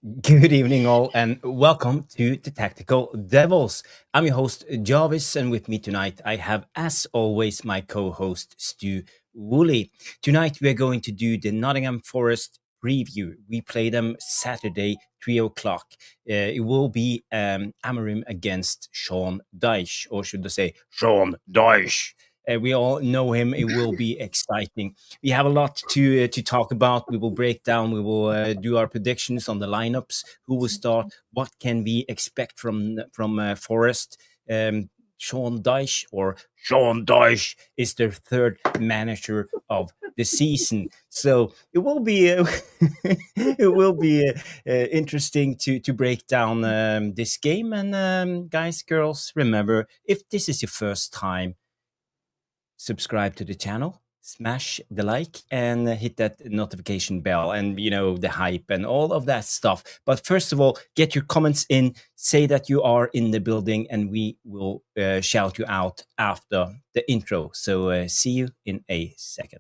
Good evening, all, and welcome to the Tactical Devils. I'm your host, Jarvis, and with me tonight, I have, as always, my co host, Stu Woolley. Tonight, we are going to do the Nottingham Forest preview. We play them Saturday, 3 o'clock. It will be Amorim against Sean Dyche, or should I say, Sean Dyche. We all know him. It will be exciting. We have a lot to talk about. We will break down. We will do our predictions on the lineups. Who will start? What can we expect from Forest? Sean Dyche is their third manager of the season. So it will be it will be interesting to break down this game. And guys, girls, remember, if this is your first time, subscribe to the channel, smash the like, and hit that notification bell, and the hype and all of that stuff. But first of all, get your comments in, say that you are in the building, and we will shout you out after the intro. So see you in a second.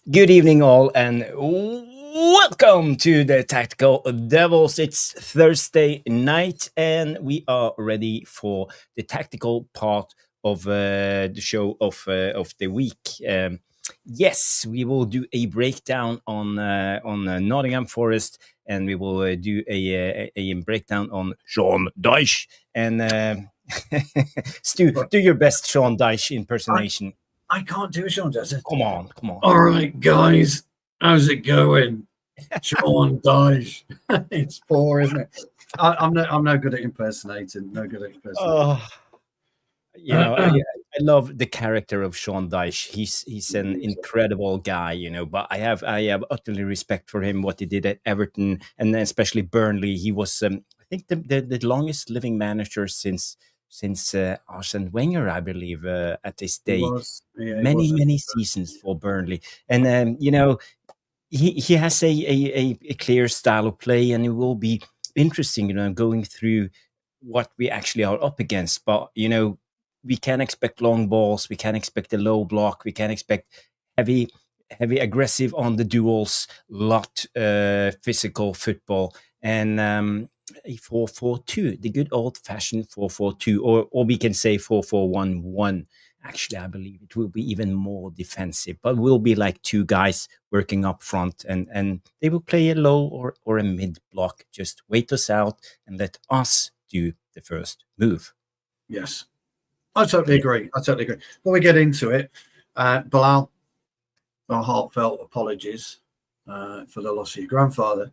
Good evening, all, and welcome to the Tactical Devils. It's Thursday night, and we are ready for the tactical part of the show of the week. Yes, we will do a breakdown on Nottingham Forest, and we will do a breakdown on Sean Dyche. And Stu, do your best Sean Dyche impersonation. I can't do Sean Dyche. Come on. All right, guys, how's it going? Sean Dyche. It's poor, isn't it? I'm no good at impersonating. Oh, I love the character of Sean Dyche. He's an incredible guy, But I have utterly respect for him, what he did at Everton, and especially Burnley. He was, I think, the longest living manager since Arsene Wenger, I believe, at this day. Many seasons for Burnley, and he has a clear style of play, and it will be interesting, going through what we actually are up against. But we can expect long balls, we can expect a low block, we can expect heavy aggressive on the duels, lot physical football, and a 4-4-2, the good old-fashioned 4-4-2, or we can say 4-4-1-1. Actually, I believe it will be even more defensive, but we'll be like two guys working up front, and they will play a low or a mid block. Just wait us out and let us do the first move. Yes, I totally agree. Before we get into it, Bilal, our heartfelt apologies for the loss of your grandfather.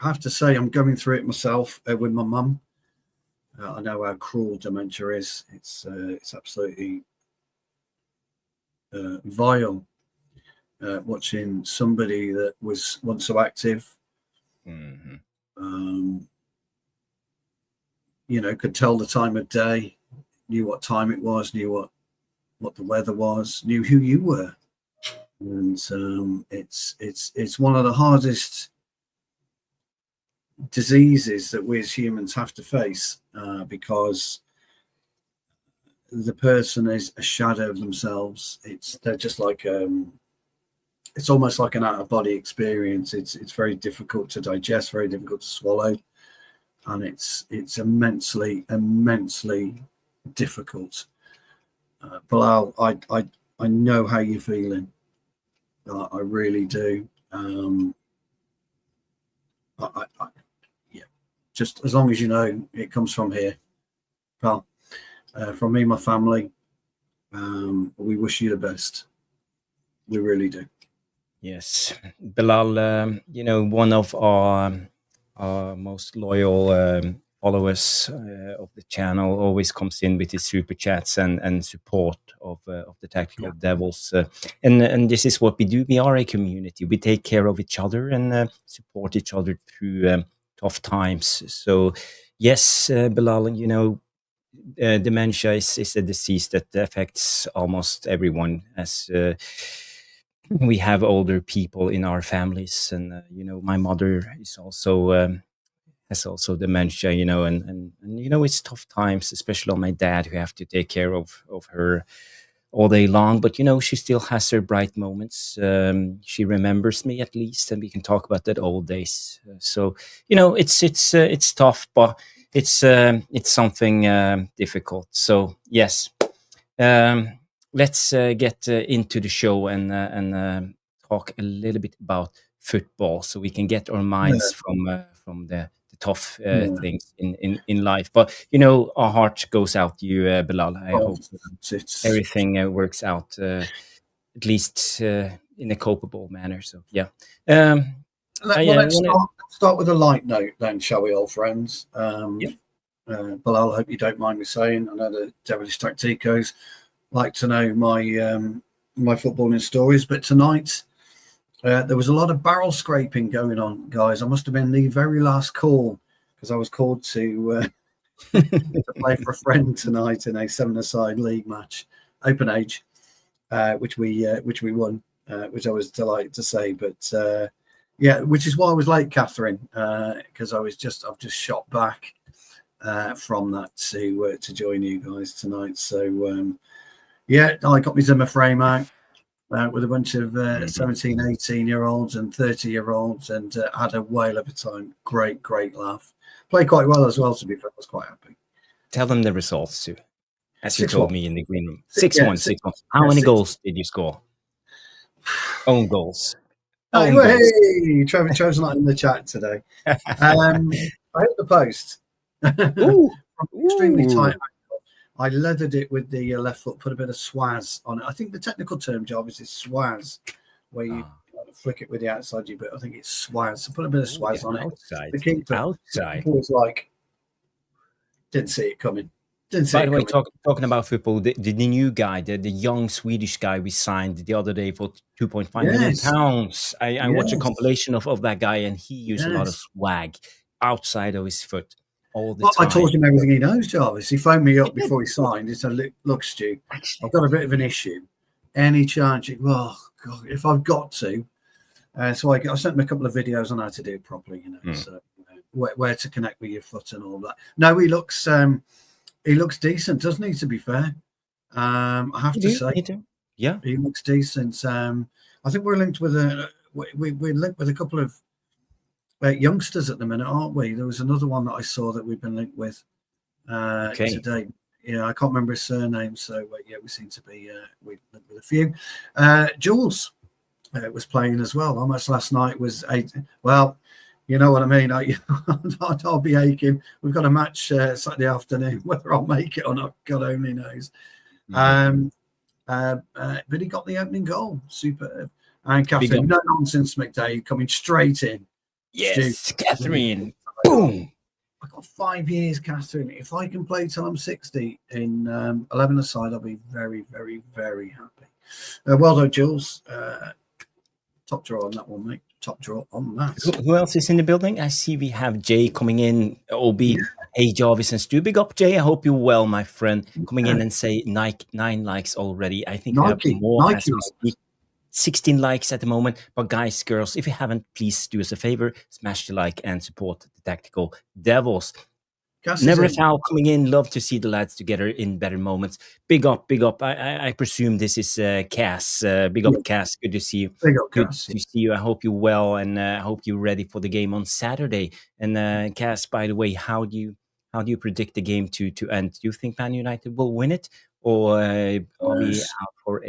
I have to say, I'm going through it myself with my mum. I know how cruel dementia is. It's absolutely vile. Watching somebody that was once so active, could tell the time of day, knew what time it was, knew what the weather was, knew who you were, and it's one of the hardest diseases that we as humans have to face, because the person is a shadow of themselves. They're just like it's almost like an out-of-body experience. It's very difficult to digest, very difficult to swallow, and it's immensely difficult. Bilal, I know how you're feeling. I really do. Just as long as you know it comes from here, pal. From me and my family, we wish you the best. We really do. Yes, Bilal, one of our most loyal followers of the channel always comes in with his super chats and support of the Tactical Devils. And this is what we do. We are a community. We take care of each other and support each other through tough times. So, yes, Bilal, dementia is a disease that affects almost everyone as we have older people in our families, and my mother is also has also dementia, and it's tough times, especially on my dad, who have to take care of her all day long. But she still has her bright moments. She remembers me at least, and we can talk about that old days. So it's tough, but it's something difficult. So yes, let's get into the show and talk a little bit about football, so we can get our minds from the tough things in life. But our heart goes out to you, Bilal. I hope everything works out, at least in a culpable manner. So yeah. Let's start with a light note then, shall we, old friends? Bilal, I hope you don't mind me saying, I know the Devilish Tacticos like to know my footballing stories, but tonight there was a lot of barrel scraping going on, guys. I must have been the very last call, because I was called to play for a friend tonight in a 7-a-side league match, open age, which we won, which I was delighted to say. But which is why I was late, Catherine, because I've just shot back from that to join you guys tonight. So I got my Zimmer frame out with a bunch of 17, 18-year-olds and 30-year-olds, and had a whale of a time. Great laugh. Played quite well as well, to be fair. I was quite happy. Tell them the results too, as you 6-1. told me in the green room. 6-1, 6-1. How many goals did you score? Own goals. Hey, Trevor's not in the chat today. I hit the post. Extremely tight. I leathered it with the left foot, put a bit of swaz on it. I think the technical term, Jarvis, is swaz, where you flick it with the outside you, but I think it's swaz. So put a bit of swaz on outside. it. The keeper was like, didn't see it coming. By the way, talking about football, the new guy, the young Swedish guy we signed the other day for £2.5 million. I watched a compilation of that guy, and he used a lot of swag outside of his foot all the time. I taught him everything he knows, Jarvis. He phoned me up before he signed. He said, look, Stu, I've got a bit of an issue. Any chance? Well, God, if I've got to. So I sent him a couple of videos on how to do it properly, so where to connect with your foot and all that. No, he looks decent, doesn't he, to be fair? I have to say. Yeah. He looks decent. I think we're linked with we're linked with a couple of youngsters at the minute, aren't we? There was another one that I saw that we've been linked with today. Yeah, I can't remember his surname, so we seem to be with a few. Jules was playing as well. How much last night was 8? Well, you know what I mean. I'll be aching. We've got a match Saturday afternoon. Whether I'll make it or not, God only knows. But he got the opening goal. Superb. And Catherine, no nonsense, McDade coming straight in. Yes, Stu. Catherine. Boom. I've got 5 years, Catherine. If I can play till I'm 60 in 11-a-side, I'll be very, very, very happy. Well done, Jules. Top draw on that one, mate. Top draw on that. Who else is in the building? I see we have Jay coming in. Hey, Jarvis and Stu. Big up, Jay. I hope you're well, my friend. Coming in and say 9 likes already. I think we have more as we speak. 16 likes at the moment. But guys, girls, if you haven't, please do us a favor. Smash the like and support the Tactical Devils. Never a foul coming in. Love to see the lads together in better moments. Big up, big up. I presume this is Cass. Big up, Cass. Good to see you. Good to see you. I hope you're well, and I hope you're ready for the game on Saturday. And Cass, by the way, how do you predict the game to end? Do you think Man United will win it, or are we out for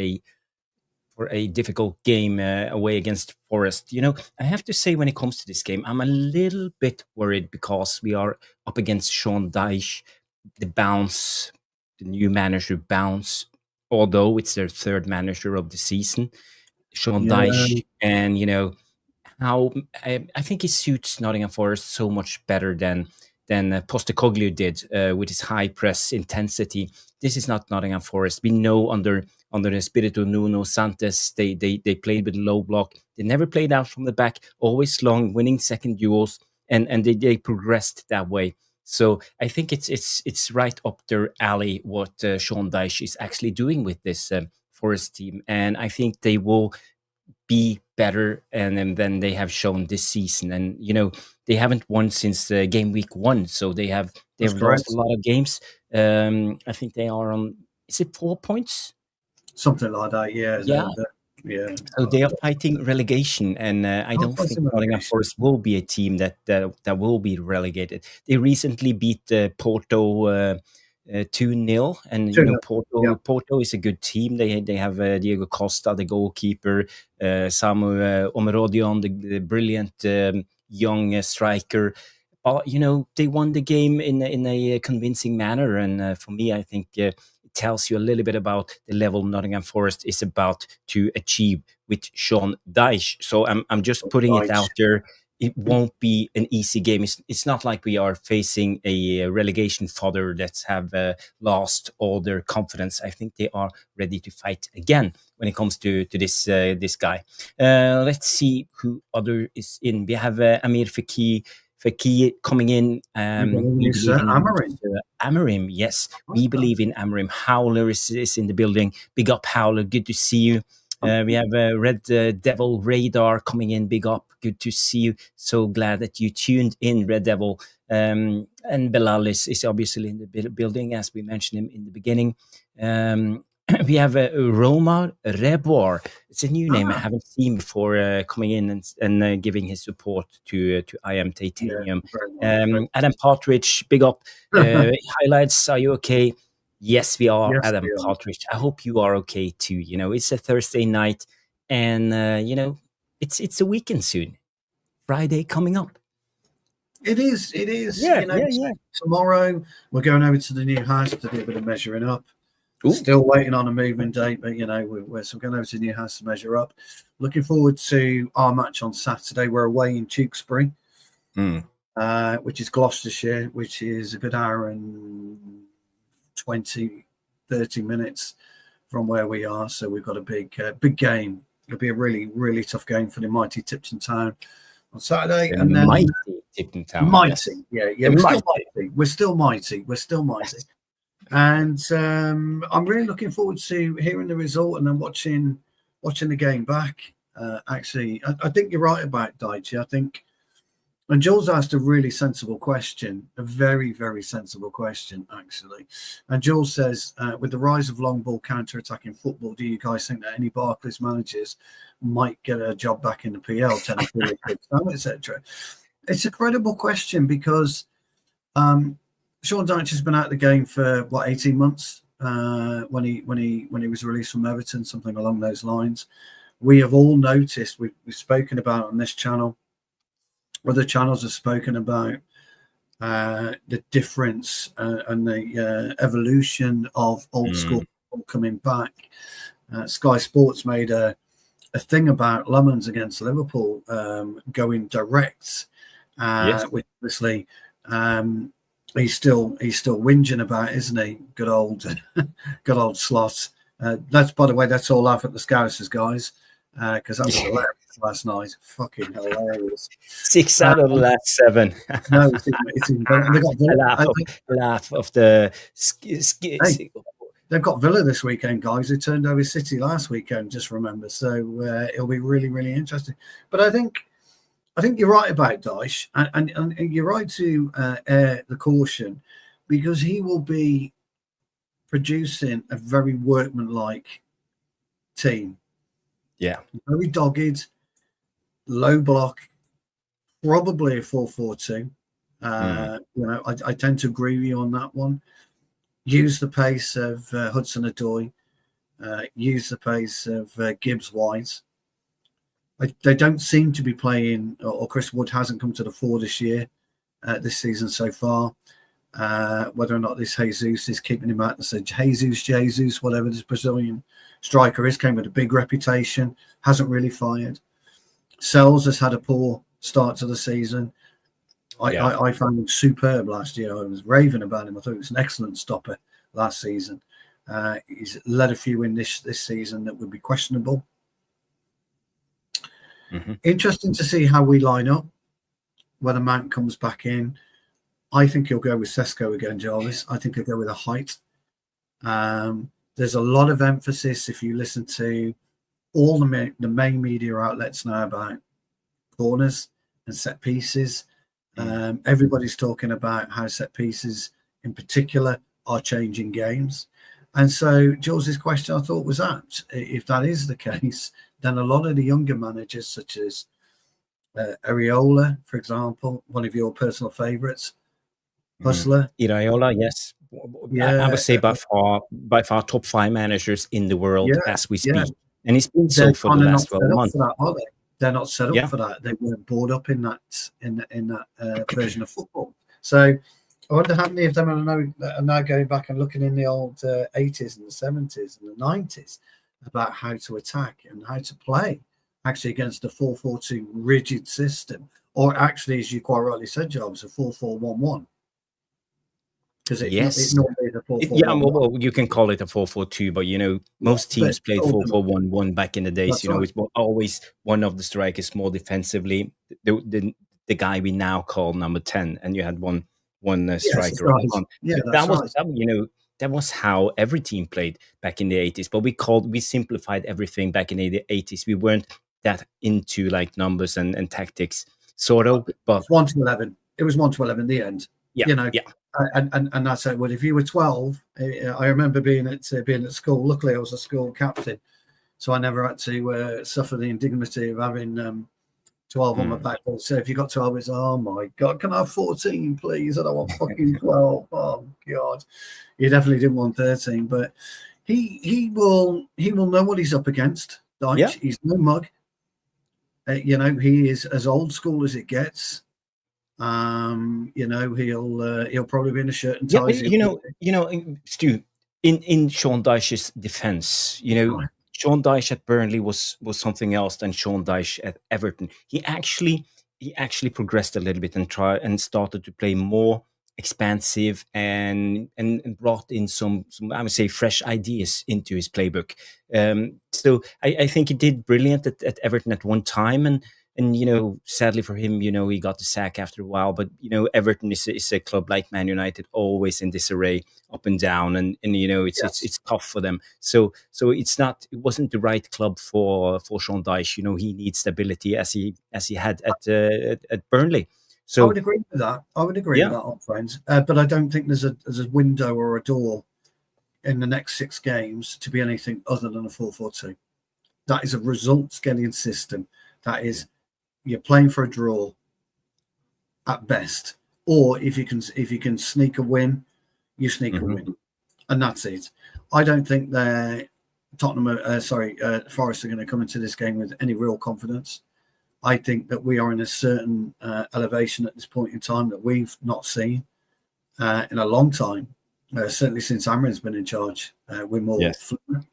a difficult game away against Forest? I have to say, when it comes to this game, I'm a little bit worried because we are up against Sean Dyche, the new manager Bounce, although it's their third manager of the season. Sean Yeah, Dyche, and how I think he suits Nottingham Forest so much better than Postecoglou did with his high press intensity. This is not Nottingham Forest. We know under the Espirito Nuno Santos, they played with low block. They never played out from the back, always long, winning second duels, and they progressed that way. So I think it's right up their alley what Sean Dyche is actually doing with this Forest team, and I think they will be better and than they have shown this season. And they haven't won since game week 1, so they have that's lost a correct. lot of games. I think they are on, is it 4 points? Something like that. Yeah, Yeah. yeah. So they are fighting relegation, and I Not don't think fighting Nottingham relegation. Forest will be a team that will be relegated. They recently beat Porto 2-0, and 2-0. Yeah, Porto is a good team. They have Diego Costa, the goalkeeper, Samu Omerodion, the brilliant young striker. But they won the game in a convincing manner, and for me, I think it tells you a little bit about the level Nottingham Forest is about to achieve with Sean Dyche. So I'm just putting it right. out there. It won't be an easy game. It's not like we are facing a relegation fodder that have lost all their confidence. I think they are ready to fight again when it comes to this guy. Let's see who other is in. We have Amir Fekir coming in. We believe We it's believe in Amorim. Amorim. Yes, we believe in Amorim. Howler is in the building. Big up, Howler. Good to see you. We have Red Devil Radar coming in. Big up. Good to see you. So glad that you tuned in, Red Devil. And Belal is obviously in the building, as we mentioned him in the beginning. We have Roma Rebor. It's a new name I haven't seen before, coming in and giving his support to I Am Yeah, Titanium. very much. Adam Partridge, big up. Highlights, are you okay? Yes, we are, Yes, Adam we are. Partridge. I hope you are okay too. It's a Thursday night, and it's a weekend soon. Friday coming up. It is. It is. Yeah, yeah, So yeah. tomorrow we're going over to the new house to do a bit of measuring up. Ooh. Still waiting on a movement date, but we're still going over to the new house to measure up. Looking forward to our match on Saturday. We're away in Tewkesbury, which is Gloucestershire, which is a good hour and 20, 30 minutes from where we are. So we've got a big game. It'll be a really, really tough game for the mighty Tipton Town on Saturday. The and then mighty Tipton Town. mighty, yes. yeah. We're still mighty. Yes. And I'm really looking forward to hearing the result and then watching the game back. Actually, I think you're right about Dyche. I think, and Jules asked a really sensible question, a very, very sensible question, actually. And Jules says, with the rise of long ball counter-attacking football, do you guys think that any Barclays managers might get a job back in the PL, etc.? It's a credible question because Sean Dyche has been out of the game for 18 months when he was released from Everton, something along those lines. We have all noticed, we've spoken about on this channel, other channels have spoken about the difference and the evolution of old school coming back. Sky Sports made a thing about Lemons against Liverpool going direct, which obviously he's still whinging about, isn't he? Good old Slot. That's, by the way, that's all laugh at the Scousers, guys, because that was hilarious last night. Fucking hilarious. 6 out of the last 7. No, it's in Villa. Laugh of the. They've got Villa this weekend, guys. They turned over City last weekend, just remember. So it'll be really, really interesting. But I think you're right about Dyche, and you're right to air the caution, because he will be producing a very workmanlike team. Yeah. Very dogged, low block, probably a 4-4-2. I tend to agree with you on that one. Use the pace of Hudson-Odoi. Use the pace of Gibbs-White. They don't seem to be playing, or Chris Wood hasn't come to the fore this year, this season so far. whether or not this Jesus is keeping him out. So Jesus, whatever this Brazilian striker is, came with a big reputation, hasn't really fired. Sells has had a poor start to the season. I found him superb last year. I was raving about him. I thought he was an excellent stopper last season. He's led a few in this season that would be questionable. Interesting to see how we line up, whether Mount comes back in. I think he'll go with Sesko again, Jarvis. I think he'll go with a height. There's a lot of emphasis, if you listen to all the main media outlets now, about corners and set pieces. Everybody's talking about how set pieces in particular are changing games. And so Jules's question, I thought, was apt. If that is the case, then a lot of the younger managers, such as Areola, for example, one of your personal favourites, Hustler. Iraola, yes. I would say by far top 5 managers in the world as we speak. And it's been so for the last 12 months. They're not set up for that. They weren't brought up in that version of football. So I wonder how many of them are now going back and looking in the old 80s and the 70s and the 90s about how to attack and how to play actually against a 4-4-2 rigid system, or actually, as you quite rightly said, Jarvis, a 4-4-1-1. Because it's normally a 4-4-1-1. Well, you can call it a 4-4-2, but most teams played 4-4-1-1 back in the days. It's always one of the strikers more defensively. The guy we now call number 10, and you had one striker up front. That was how every team played back in the 80s. But we simplified everything back in the 80s. We weren't that into like numbers and tactics, sort of. But 1 to 11. It was 1 to 11 in the end. And that's it. Well, if you were 12, I remember being at school. Luckily, I was a school captain, so I never had to suffer the indignity of having 12 on my back. So if you got 12, it's, oh my God, can I have 14, please? I don't want fucking 12. Oh God, you definitely didn't want 13. But he will know what he's up against. Dyche. He's no mug. He is as old school as it gets. He'll probably be in a shirt and ties. Stu, in Sean Dyche's defense, Sean Dyche at Burnley was something else than Sean Dyche at Everton. He actually progressed a little bit and started to play more expansive and brought in some I would say fresh ideas into his playbook. So I think he did brilliant at Everton at one time, and sadly for him, he got the sack after a while. But Everton is a club like Man United, always in disarray, up and down, and it's tough for them. So it wasn't the right club for Sean Dyche. He needs stability as he had at Burnley. So I would agree with that. With that, friends. But I don't think there's a window or a door in the next 6 games to be anything other than a 4-4-2. That is a results-getting system. That is. You're playing for a draw at best, or if you can sneak a win, you sneak a win, and that's it. I don't think Forest are going to come into this game with any real confidence. I think that we are in a certain elevation at this point in time that we've not seen in a long time, certainly since Amorim's been in charge. We're more fluid,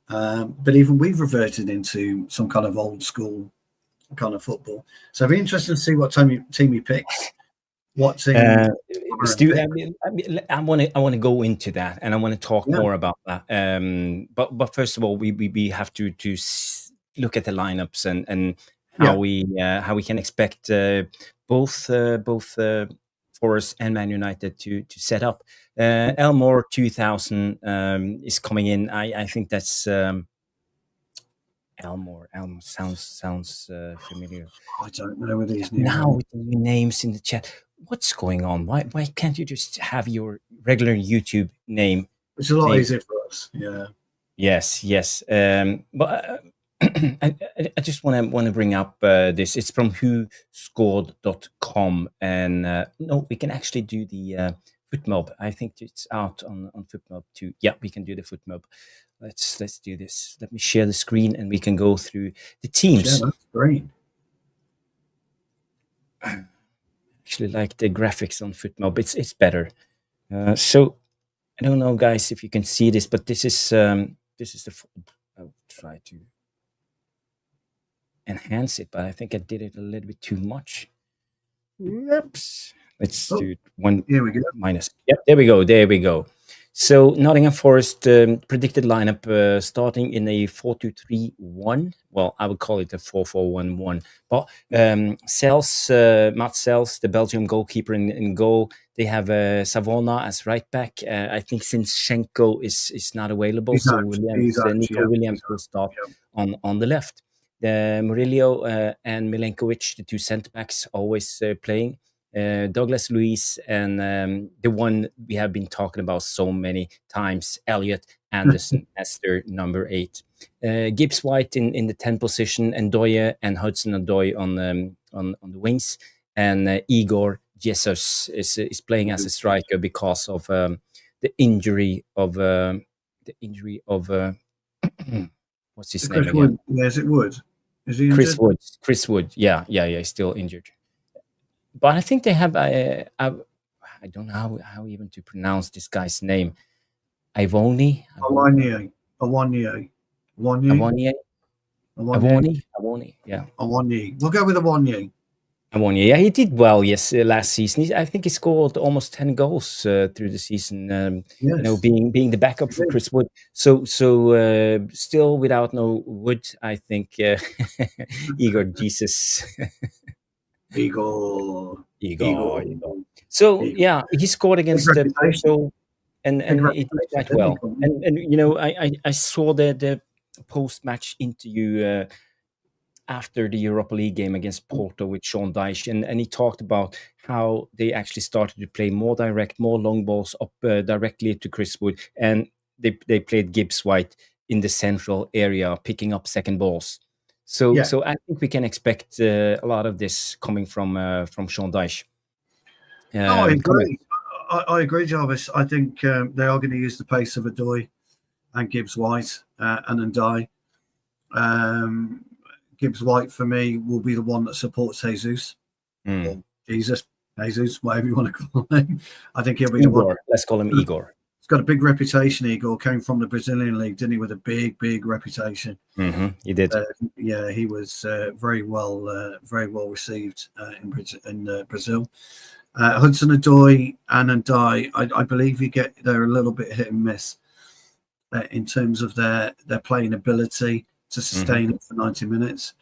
but even we've reverted into some kind of old school kind of football. So it'll be interesting to see what team he picks. What team? Stu, I want to go into that, and I want to talk more about that. But first of all, we have to look at the lineups and how we can expect both Forest and Man United to set up. Elmore 2000 is coming in. I think that's. Elmore sounds familiar. I don't know with these new now with the new names in the chat. What's going on? Why can't you just have your regular YouTube name? It's a lot easier for us. Yeah. Yes. But I just want to bring up this. It's from whoscored.com, and no, we can actually do the FootMob. I think it's out on FootMob too. Yeah, we can do the FootMob. Let's do this. Let me share the screen, and we can go through the teams. Yeah, that's great. Actually, like the graphics on FootMob, it's better. So I don't know, guys, if you can see this, but this is the. I'll try to enhance it, but I think I did it a little bit too much. Oops. Let's Oh, do it one here we go. minus. Yep, there we go. There we go. So Nottingham Forest predicted lineup starting in a 4-2-3-1. Well, I would call it a 4-4-1-1. But Matt Sells, the Belgium goalkeeper in goal. They have Savona as right back. I think since Schenko is not available, He's so out. He's out. Nico Yeah. Williams will start Yeah. on the left. Murillo and Milenkovic, the two centre backs, always playing. Douglas Luiz and the one we have been talking about so many times, Elliot Anderson as their number 8. Gibbs White in the 10 position, and Doye and Hudson Odoi on the wings, and Igor Jesus is playing as a striker because of the injury of what's his name again? Wood. Yeah, is it Wood? Is he injured? Chris Wood. Yeah, he's still injured. But I think they have. I don't know how even to pronounce this guy's name. Ivoni. Awoniyi. Yeah. Awoniyi. We'll go with Awoniyi. Yeah, he did well. Yes, last season. I think he scored almost 10 goals through the season. Yes. You know, being the backup for Chris Wood. So still without no Wood, I think Igor Jesus. Igor. So yeah, he scored against the Porto, and he did quite well. And you know, I saw the post match interview after the Europa League game against Porto with Sean Dyche, and he talked about how they actually started to play more direct, more long balls up directly to Chris Wood, and they played Gibbs White in the central area, picking up second balls. So I think we can expect a lot of this coming from Sean Dyche. I agree. I agree, Jarvis. I think they are going to use the pace of Odoi and Gibbs White and Ndiaye. Gibbs White for me will be the one that supports Jesus, or Jesus, whatever you want to call him. I think he'll be Igor. the one. Let's call him Igor. He's got a big reputation. Igor came from the Brazilian league, didn't he? With a big reputation. Mm-hmm. He did. Yeah, he was very well received in Brazil. Hudson Odoi and Ndiaye, I believe they're a little bit hit and miss in terms of their playing ability to sustain it for 90 minutes.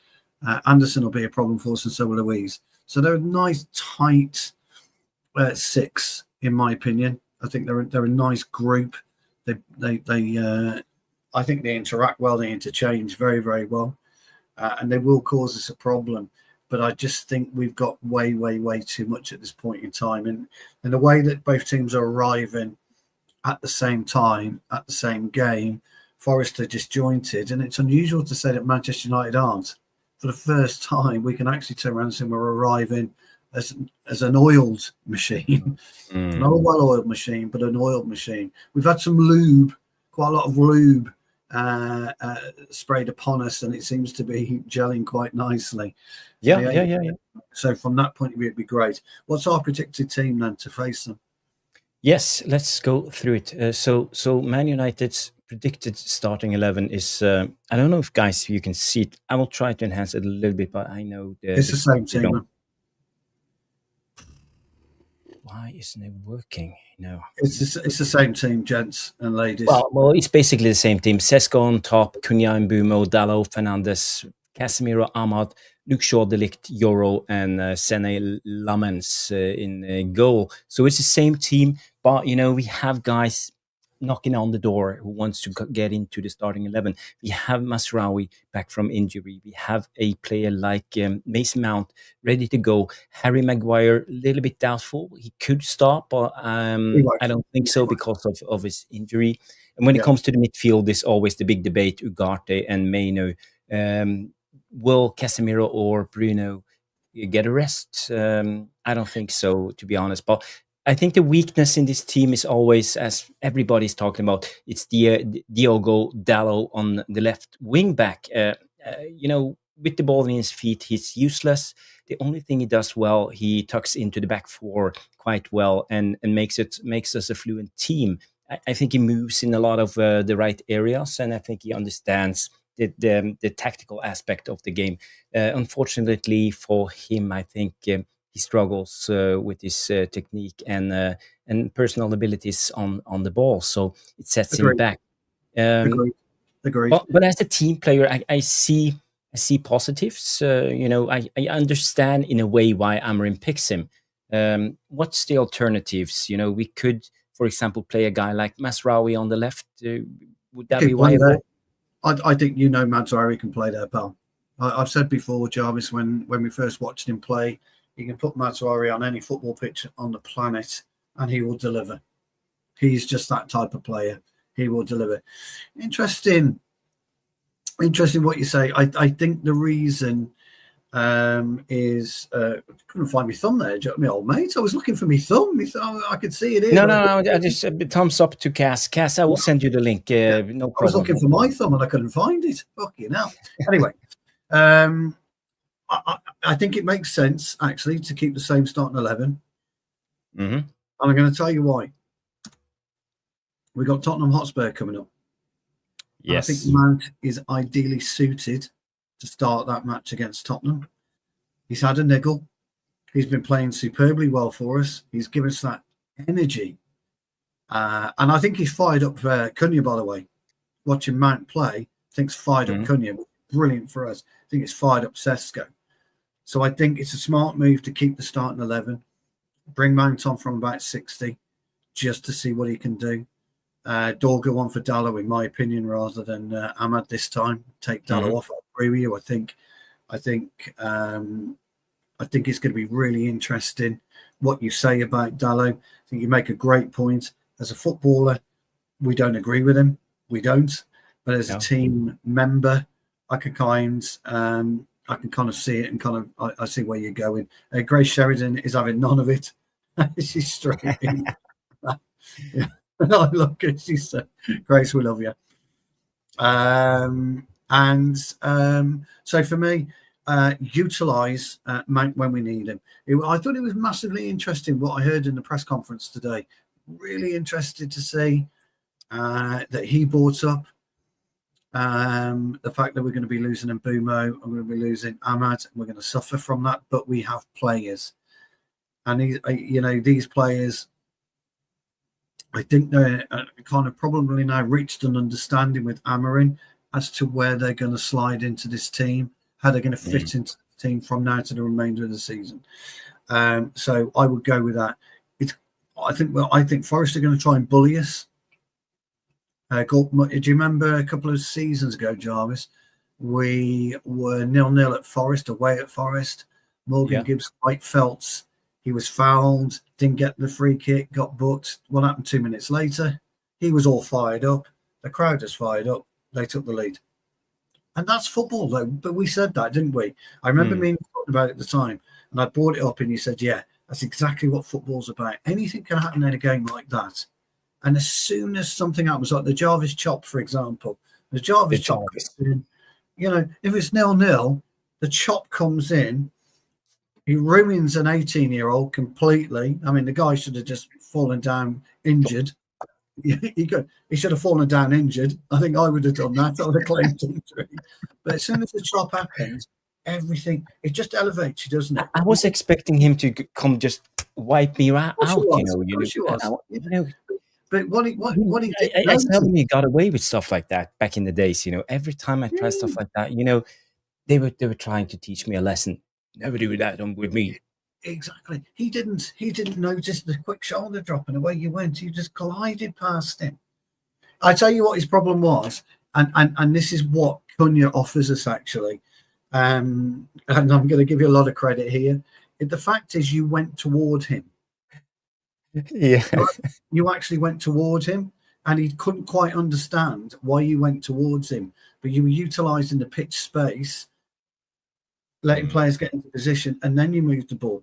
Anderson will be a problem for us, and so will Louise. So they're a nice tight 6, in my opinion. I think they're a nice group. They I think they interact well. They interchange very well, and they will cause us a problem. But I just think we've got way too much at this point in time, and the way that both teams are arriving at the same time, at the same game, Forest are disjointed, and it's unusual to say that Manchester United aren't. For the first time, we can actually turn around and say we're arriving as an oiled machine, not a well-oiled machine, but an oiled machine. We've had some lube, quite a lot of lube sprayed upon us, and it seems to be gelling quite nicely. Yeah. So from that point of view, it'd be great. What's our predicted team then to face them? Yes, let's go through it. So Man United's predicted starting 11 is, I don't know if guys you can see it. I will try to enhance it a little bit, but I know it's the same team. Why isn't it working? No, it's the same team, gents and ladies. Well, it's basically the same team. Sesko on top, Cunha, Mbumo, Dalot, Fernandes, Casemiro, Ahmad, Luke Shaw, De Ligt, Yoro, and Sene Lamens in goal. So it's the same team, but you know we have guys knocking on the door who wants to get into the starting 11. We have Masraoui back from injury. We have a player like Mason Mount ready to go. Harry Maguire a little bit doubtful. He could start, but I don't think so because of his injury. And when it comes to the midfield, there's always the big debate: Ugarte and Maino. Will Casemiro or Bruno get a rest? I don't think so, to be honest. But I think the weakness in this team is always, as everybody's talking about, it's Diogo Dalot on the left wing back. You know, with the ball in his feet, he's useless. The only thing he does well, he tucks into the back four quite well and makes us a fluent team. I think he moves in a lot of the right areas, and I think he understands the tactical aspect of the game. Unfortunately for him, I think he struggles with his technique and personal abilities on the ball, so it sets him Agreed. back. Agreed. But as a team player, I see positives. I understand in a way why Amorim picks him. What's the alternatives? We could, for example, play a guy like Masraoui on the left. Would that be viable? I think Masraoui can play there, pal. I've said before, Jarvis, when we first watched him play, you can put Masraoui on any football pitch on the planet and he will deliver. He's just that type of player. He will deliver. Interesting what you say. I think the reason is couldn't find my thumb there, my old mate. I was looking for my thumb. I could see it here. No, I just thumbs up to Cass. Cass, I will send you the link. No problem. I was looking for my thumb and I couldn't find it. Fucking hell. Anyway, I think it makes sense actually to keep the same starting 11. Mm-hmm. And I'm going to tell you why. We got Tottenham Hotspur coming up. Yes. I think Mount is ideally suited to start that match against Tottenham. He's had a niggle. He's been playing superbly well for us. He's given us that energy. And I think he's fired up Cunha, by the way. Watching Mount play, I think's fired up Cunha. Brilliant for us. I think it's fired up Sesko. So I think it's a smart move to keep the starting 11. Bring Mount on from about 60 just to see what he can do. Dorgo on for Dalot, in my opinion, rather than Ahmad this time. Take Dalot off. I agree with you. I think it's going to be really interesting what you say about Dalot. I think you make a great point. As a footballer, we don't agree with him. We don't. But as a team member, I can kind of see it and kind of I see where you're going. Grace Sheridan is having none of it. She's straight in. Yeah. No, look, she said, Grace, we love you. So for me, utilise Mount when we need him. I thought it was massively interesting what I heard in the press conference today. Really interested to see that he brought up the fact that we're going to be losing Mbumo and we're going to be losing Ahmad, and we're going to suffer from that, but we have players. And, these players, I think they're kind of probably now reached an understanding with Amorim as to where they're going to slide into this team, how they're going to fit into the team from now to the remainder of the season. So I would go with that. I think Forest are going to try and bully us. Do you remember a couple of seasons ago, Jarvis? We were 0-0 at Forest, away at Forest. Morgan Gibbs-White felt he was fouled, didn't get the free kick, got booked. What happened 2 minutes later? He was all fired up. The crowd was fired up. They took the lead. And that's football, though. But we said that, didn't we? I remember me talking about it at the time, and I brought it up, and you said, yeah, that's exactly what football's about. Anything can happen in a game like that. And as soon as something happens, like the Jarvis chop, for example, the Jarvis chop comes in, if it's 0-0, the chop comes in, he ruins an 18-year-old completely. I mean, the guy should have just fallen down injured. He should have fallen down injured. I think I would have done that. I would have claimed injury. But as soon as the chop happens, everything, it just elevates you, doesn't it? I was expecting him to come just wipe me out. But what he did, I suddenly got away with stuff like that back in the days. Every time I tried stuff like that, they were trying to teach me a lesson. Never do that with me. Exactly. He didn't notice the quick shoulder drop and away you went. You just glided past him. I tell you what his problem was, and this is what Cunha offers us actually. And I'm going to give you a lot of credit here. The fact is you went toward him. Yeah. You actually went toward him, and he couldn't quite understand why you went towards him, but you were utilising the pitch space, letting players get into position, and then you moved the ball.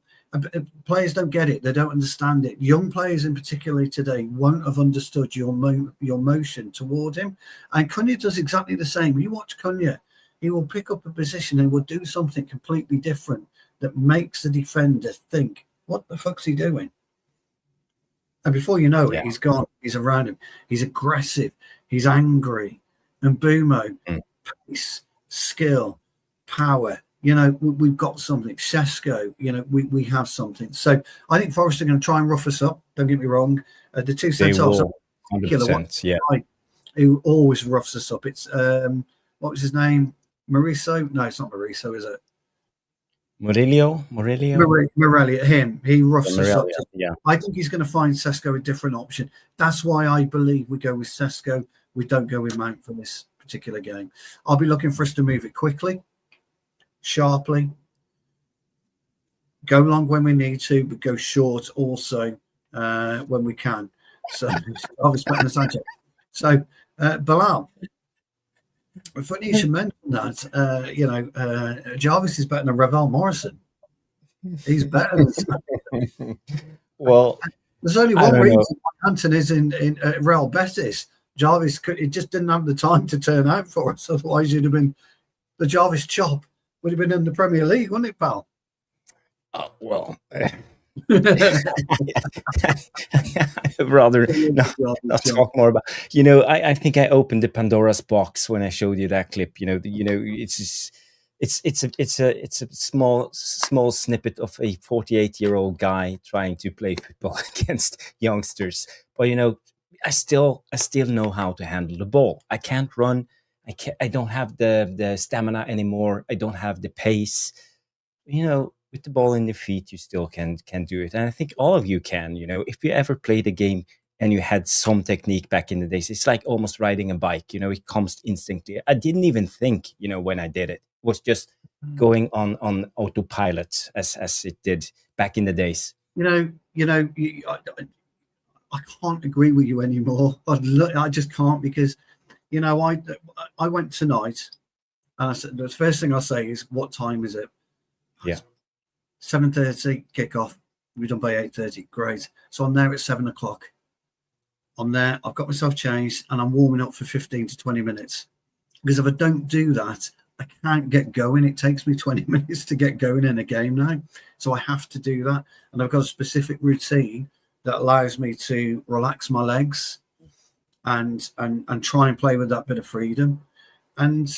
Players don't get it. They don't understand it. Young players in particular today won't have understood your motion toward him. And Cunha does exactly the same. You watch Cunha, he will pick up a position and will do something completely different that makes the defender think, what the fuck's he doing? And before you know it, he's gone. He's around him. He's aggressive. He's angry. And Bumo, pace, skill, power. You know, we've got something. Sesko, you know, we have something. So I think Forest are going to try and rough us up. Don't get me wrong. The two centre-halves, who always roughs us up. It's what was his name? Mauricio? No, it's not Mauricio, is it? Murillo. Him. He roughs us up. Yeah. I think he's going to find Sesko a different option. That's why I believe we go with Sesko. We don't go with Mount for this particular game. I'll be looking for us to move it quickly, sharply, go long when we need to, but go short also when we can. So obviously, so Bilal, funny you should mention that. Jarvis is better than Ravel Morrison. He's better than Well, there's only one reason Anton is in Real Betis. Jarvis just didn't have the time to turn out for us. Otherwise, you'd have been the Jarvis chop would have been in the Premier League, wouldn't it, pal? Oh, well. I'd rather not talk more about. You know, I think I opened the Pandora's box when I showed you that clip. You know, it's a small snippet of a 48-year-old guy trying to play football against youngsters. But you know, I still know how to handle the ball. I can't run. I don't have the stamina anymore. I don't have the pace. You know, with the ball in your feet, you still can do it. And I think all of you can. You know, if you ever played a game and you had some technique back in the days, it's like almost riding a bike. You know, it comes instinctively. I didn't even think, you know, when I did it. It was just going on autopilot as it did back in the days. I can't agree with you anymore. I just can't because, you know, I went tonight and I said, the first thing I say is, what time is it? Yeah. 7:30 kickoff. We're done by 8:30. Great. So I'm there at 7 o'clock. I'm there. I've got myself changed and I'm warming up for 15 to 20 minutes. Because if I don't do that, I can't get going. It takes me 20 minutes to get going in a game now. So I have to do that. And I've got a specific routine that allows me to relax my legs and try and play with that bit of freedom. And,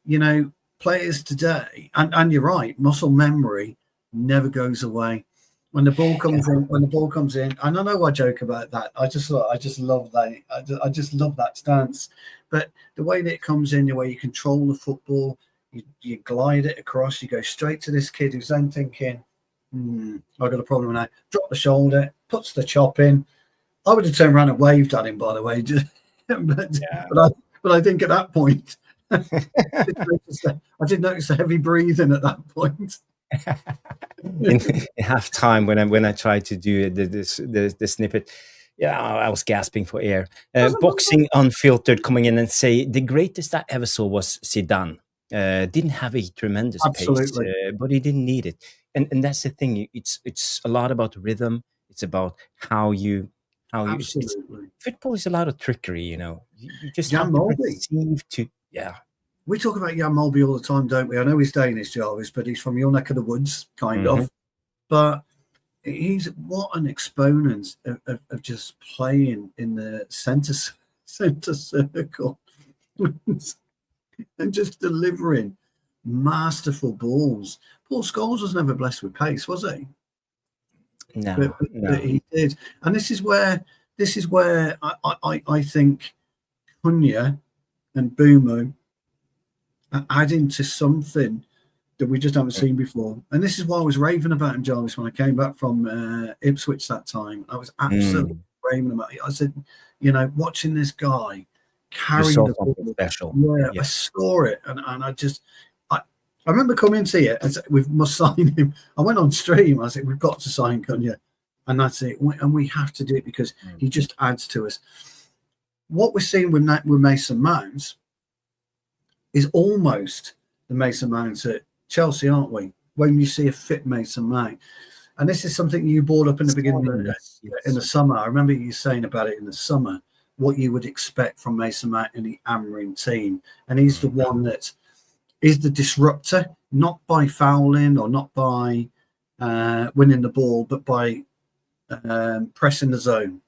you know, players today, and you're right, muscle memory never goes away. When the ball comes in, and I know I joke about that. I just love that. I just love that stance. But the way that it comes in, the way you control the football, you glide it across, you go straight to this kid who's then thinking, I've got a problem now. Drop the shoulder, puts the chop in. I would have turned around and waved at him, by the way. But I think at that point, I did notice the heavy breathing at that point. in half time when I tried to do the snippet, I was gasping for air. Boxing Unfiltered coming in and say the greatest I ever saw was Zidane. Didn't have a tremendous pace, but he didn't need it. And that's the thing. It's a lot about rhythm. It's about how you. Football is a lot of trickery. You know, you just have to perceive to. Yeah. We talk about Jan Molby all the time, don't we? I know he's Danish, Jarvis, but he's from your neck of the woods, kind of. But he's what an exponent of just playing in the centre circle and just delivering masterful balls. Paul Scholes was never blessed with pace, was he? No, but he did. And this is where I think Cunha and Bumo are adding to something that we just haven't seen before. And this is why I was raving about him, Jarvis, when I came back from Ipswich that time. I was absolutely raving about it. I said, you know, watching this guy carry the ball. Special. Yeah, I saw it. And I remember coming to you and said, we must sign him. I went on stream. I said, we've got to sign Cunha. And that's it. And we have to do it because he just adds to us. What we're seeing with Mason Mount is almost the Mason Mount at Chelsea, aren't we? When you see a fit Mason Mount. And this is something you brought up in the beginning in the summer. I remember you saying about it in the summer, what you would expect from Mason Mount in the Amorim team. And he's the one that is the disruptor, not by fouling or not by winning the ball, but by pressing the zone.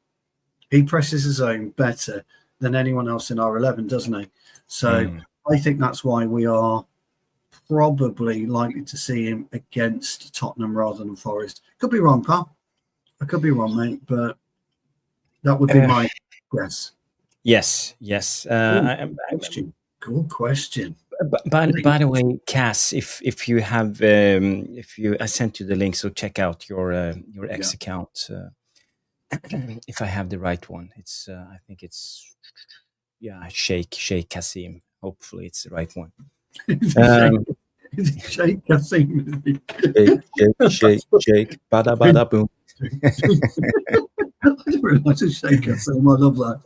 He presses the zone better than anyone else in our 11, doesn't he? So I think that's why we are probably likely to see him against Tottenham rather than Forest. Could be wrong, pal. I could be wrong, mate, but that would be my guess. Yes. Good question. By the way, Cass, if you have I sent you the link, so check out your X account. If I have the right one, it's I think it's Sheikh Kasim. Hopefully, it's the right one. Sheikh Kasim. Shake, bada boom. I didn't realize it's Sheikh Kasim. I love that.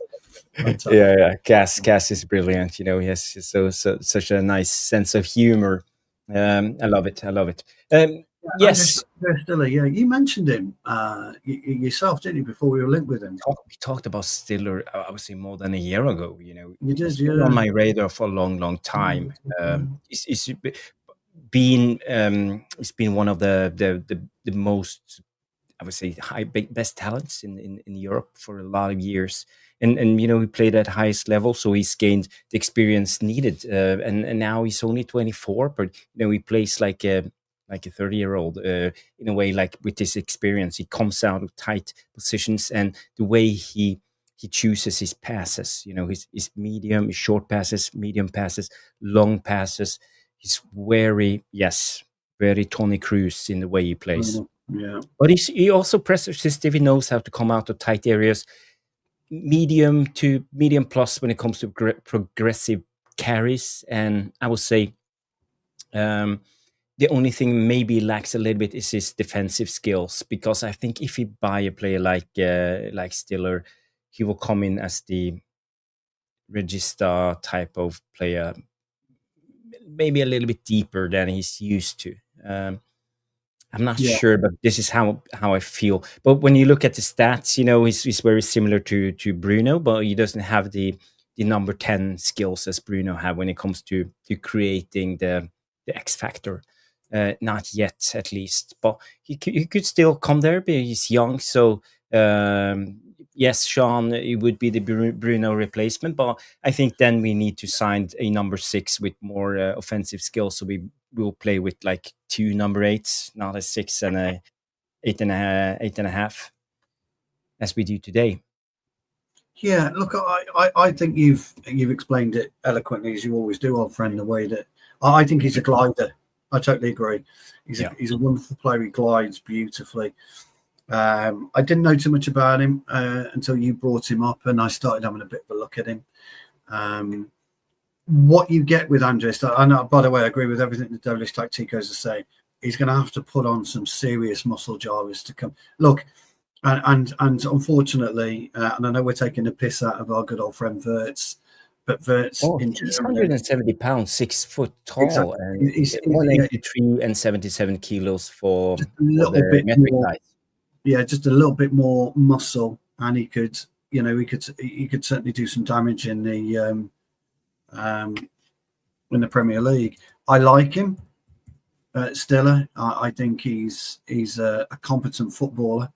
Yeah. Cass is brilliant. He has such a nice sense of humor. I love it. Yes. Stiller, yeah, you mentioned him yourself, didn't you, before we were linked with him? We talked about Stiller, I would say, more than a year ago. You did, been on my radar for a long time. It's been one of the most, I would say, best talents in Europe for a lot of years. And he played at highest level, so he's gained the experience needed. And now he's only 24, but he plays like a 30-year-old in a way. Like, with his experience, he comes out of tight positions, and the way he chooses his passes, his medium, his short passes, medium passes, long passes. He's very Tony Cruz in the way he plays. Yeah, but he also press resistive. He knows how to come out of tight areas. Medium to medium plus when it comes to progressive carries, and I would say the only thing maybe lacks a little bit is his defensive skills, because I think if you buy a player like Stiller, he will come in as the regista type of player, maybe a little bit deeper than he's used to. I'm not sure, but this is how I feel. But when you look at the stats, he's very similar to Bruno, but he doesn't have the number 10 skills as Bruno have when it comes to creating the X factor. Not yet, at least. But he could still come there, but he's young. So, yes, Sean, it would be the Bruno replacement. But I think then we need to sign a number 6 with more offensive skills. So we will play with like 2 number 8s, not a 6 and a 8.5, as we do today. Yeah, look, I think you've explained it eloquently, as you always do, old friend. The way that I think he's a glider. I totally agree. He's a wonderful player. He glides beautifully. I didn't know too much about him until you brought him up, and I started having a bit of a look at him. What you get with Andres, I know, by the way, I agree with everything the Devilish Tacticos are saying. He's going to have to put on some serious muscle, Jarvis, to come. Look, and unfortunately, and I know we're taking the piss out of our good old friend Wirtz, but Wirtz, he's 170 pounds, 6 foot tall, exactly. and he's 183 and 77 kilos for just a little bit more. Yeah, just a little bit more muscle, and he could certainly do some damage in the Premier League. I like him, Stiller. I think he's a competent footballer,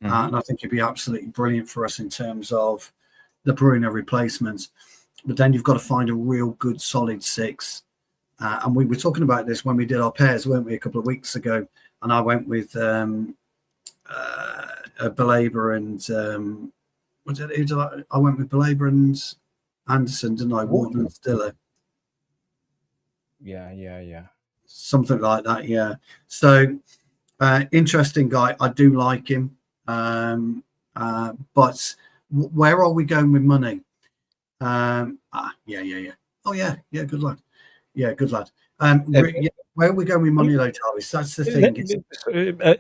and I think he'd be absolutely brilliant for us in terms of the Bruno replacements. But then you've got to find a real good, solid 6. And we were talking about this when we did our pairs, weren't we, a couple of weeks ago? And I went with Belaber and I went with Belaber and Anderson, didn't I? Wharton and Stiller. Yeah. Something like that, yeah. So, interesting guy. I do like him. But where are we going with money? Yeah. Oh, yeah. Good lad. Yeah, good lad. Where are we going with money, though, Jarvis? That's the thing.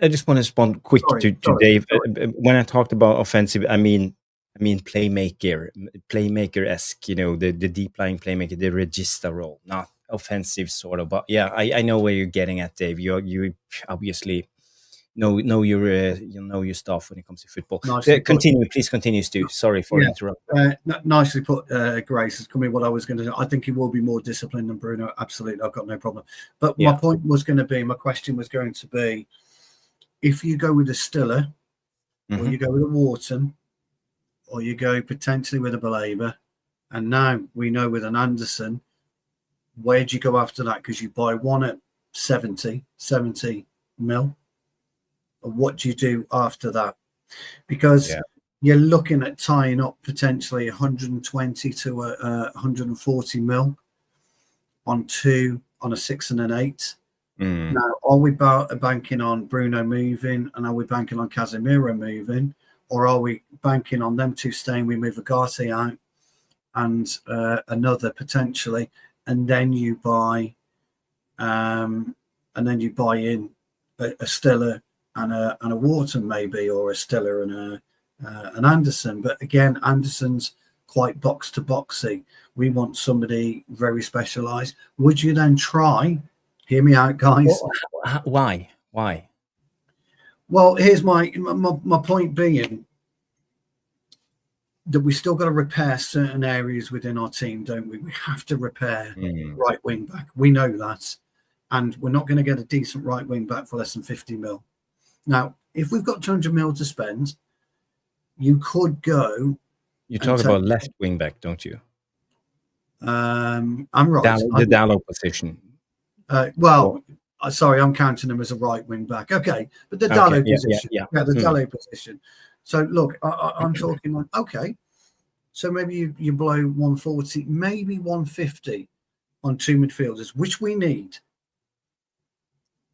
I just want to respond quick to Dave. When I talked about offensive, I mean playmaker-esque, the deep lying playmaker, the regista role, not offensive sort of. But yeah, I know where you're getting at, Dave. You obviously know your you know your stuff when it comes to football. Nicely put. Please continue, Stu. Sorry for Yeah. interrupting. Nicely put, Grace. It's coming what I was going to do. I think he will be more disciplined than Bruno. Absolutely. I've got no problem. But Yeah. my point was going to be, my question was going to be, if you go with a Stiller, or you go with a Wharton, or you go potentially with a Belaber, and now we know with an Anderson, where do you go after that? Because you buy one at 70 mil. And what do you do after that? Because you're looking at tying up potentially 120 to 140 mil on a 6 and an 8. Now, are we banking on Bruno moving, and are we banking on Casemiro moving, or are we banking on them two staying? We move Agate out and another potentially, and then you buy in a Stiller and a Wharton maybe, or a Stiller and an Anderson. But again, Anderson's quite box to boxy. We want somebody very specialised. Would you then try? Hear me out, guys. Why? Well, here's my point being that we still got to repair certain areas within our team, don't we? We have to repair right wing back. We know that. And we're not going to get a decent right wing back for less than 50 mil. Now, if we've got 200 mil to spend, you could go. You talk about left wing back, don't you? I'm right. The Dallo position. Sorry, I'm counting him as a right wing back. Okay, but the Dallo position. Yeah, the Dallo position. So look, I'm talking like, okay, so maybe you blow 140, maybe 150 on two midfielders, which we need.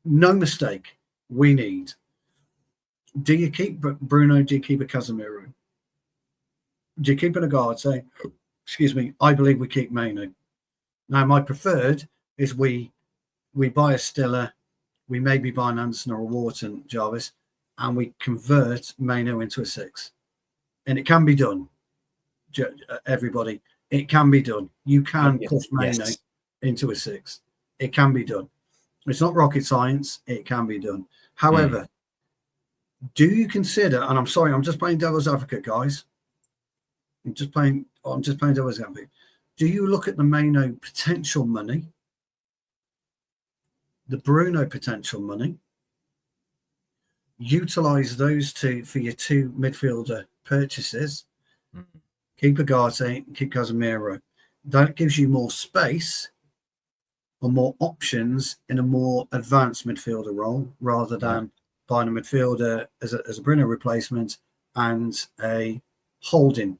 No mistake, we need. Do you keep Bruno? Do you keep a Casemiro? Do you keep an Agate? Excuse me. I believe we keep Maino. Now, my preferred is we buy a Stiller, we maybe buy an Anderson or a Wharton, Jarvis, and we convert Maino into a 6. And it can be done, everybody. It can be done. You can push Maino into a 6. It can be done. It's not rocket science. It can be done. However, do you consider, and I'm sorry, I'm just playing devil's advocate, guys. I'm just playing devil's advocate. Do you look at the Maino potential money, the Bruno potential money, utilize those two for your two midfielder purchases, keep Agate, keep Casemiro? That gives you more space or more options in a more advanced midfielder role, rather than buying a midfielder as a Bruno replacement and a holding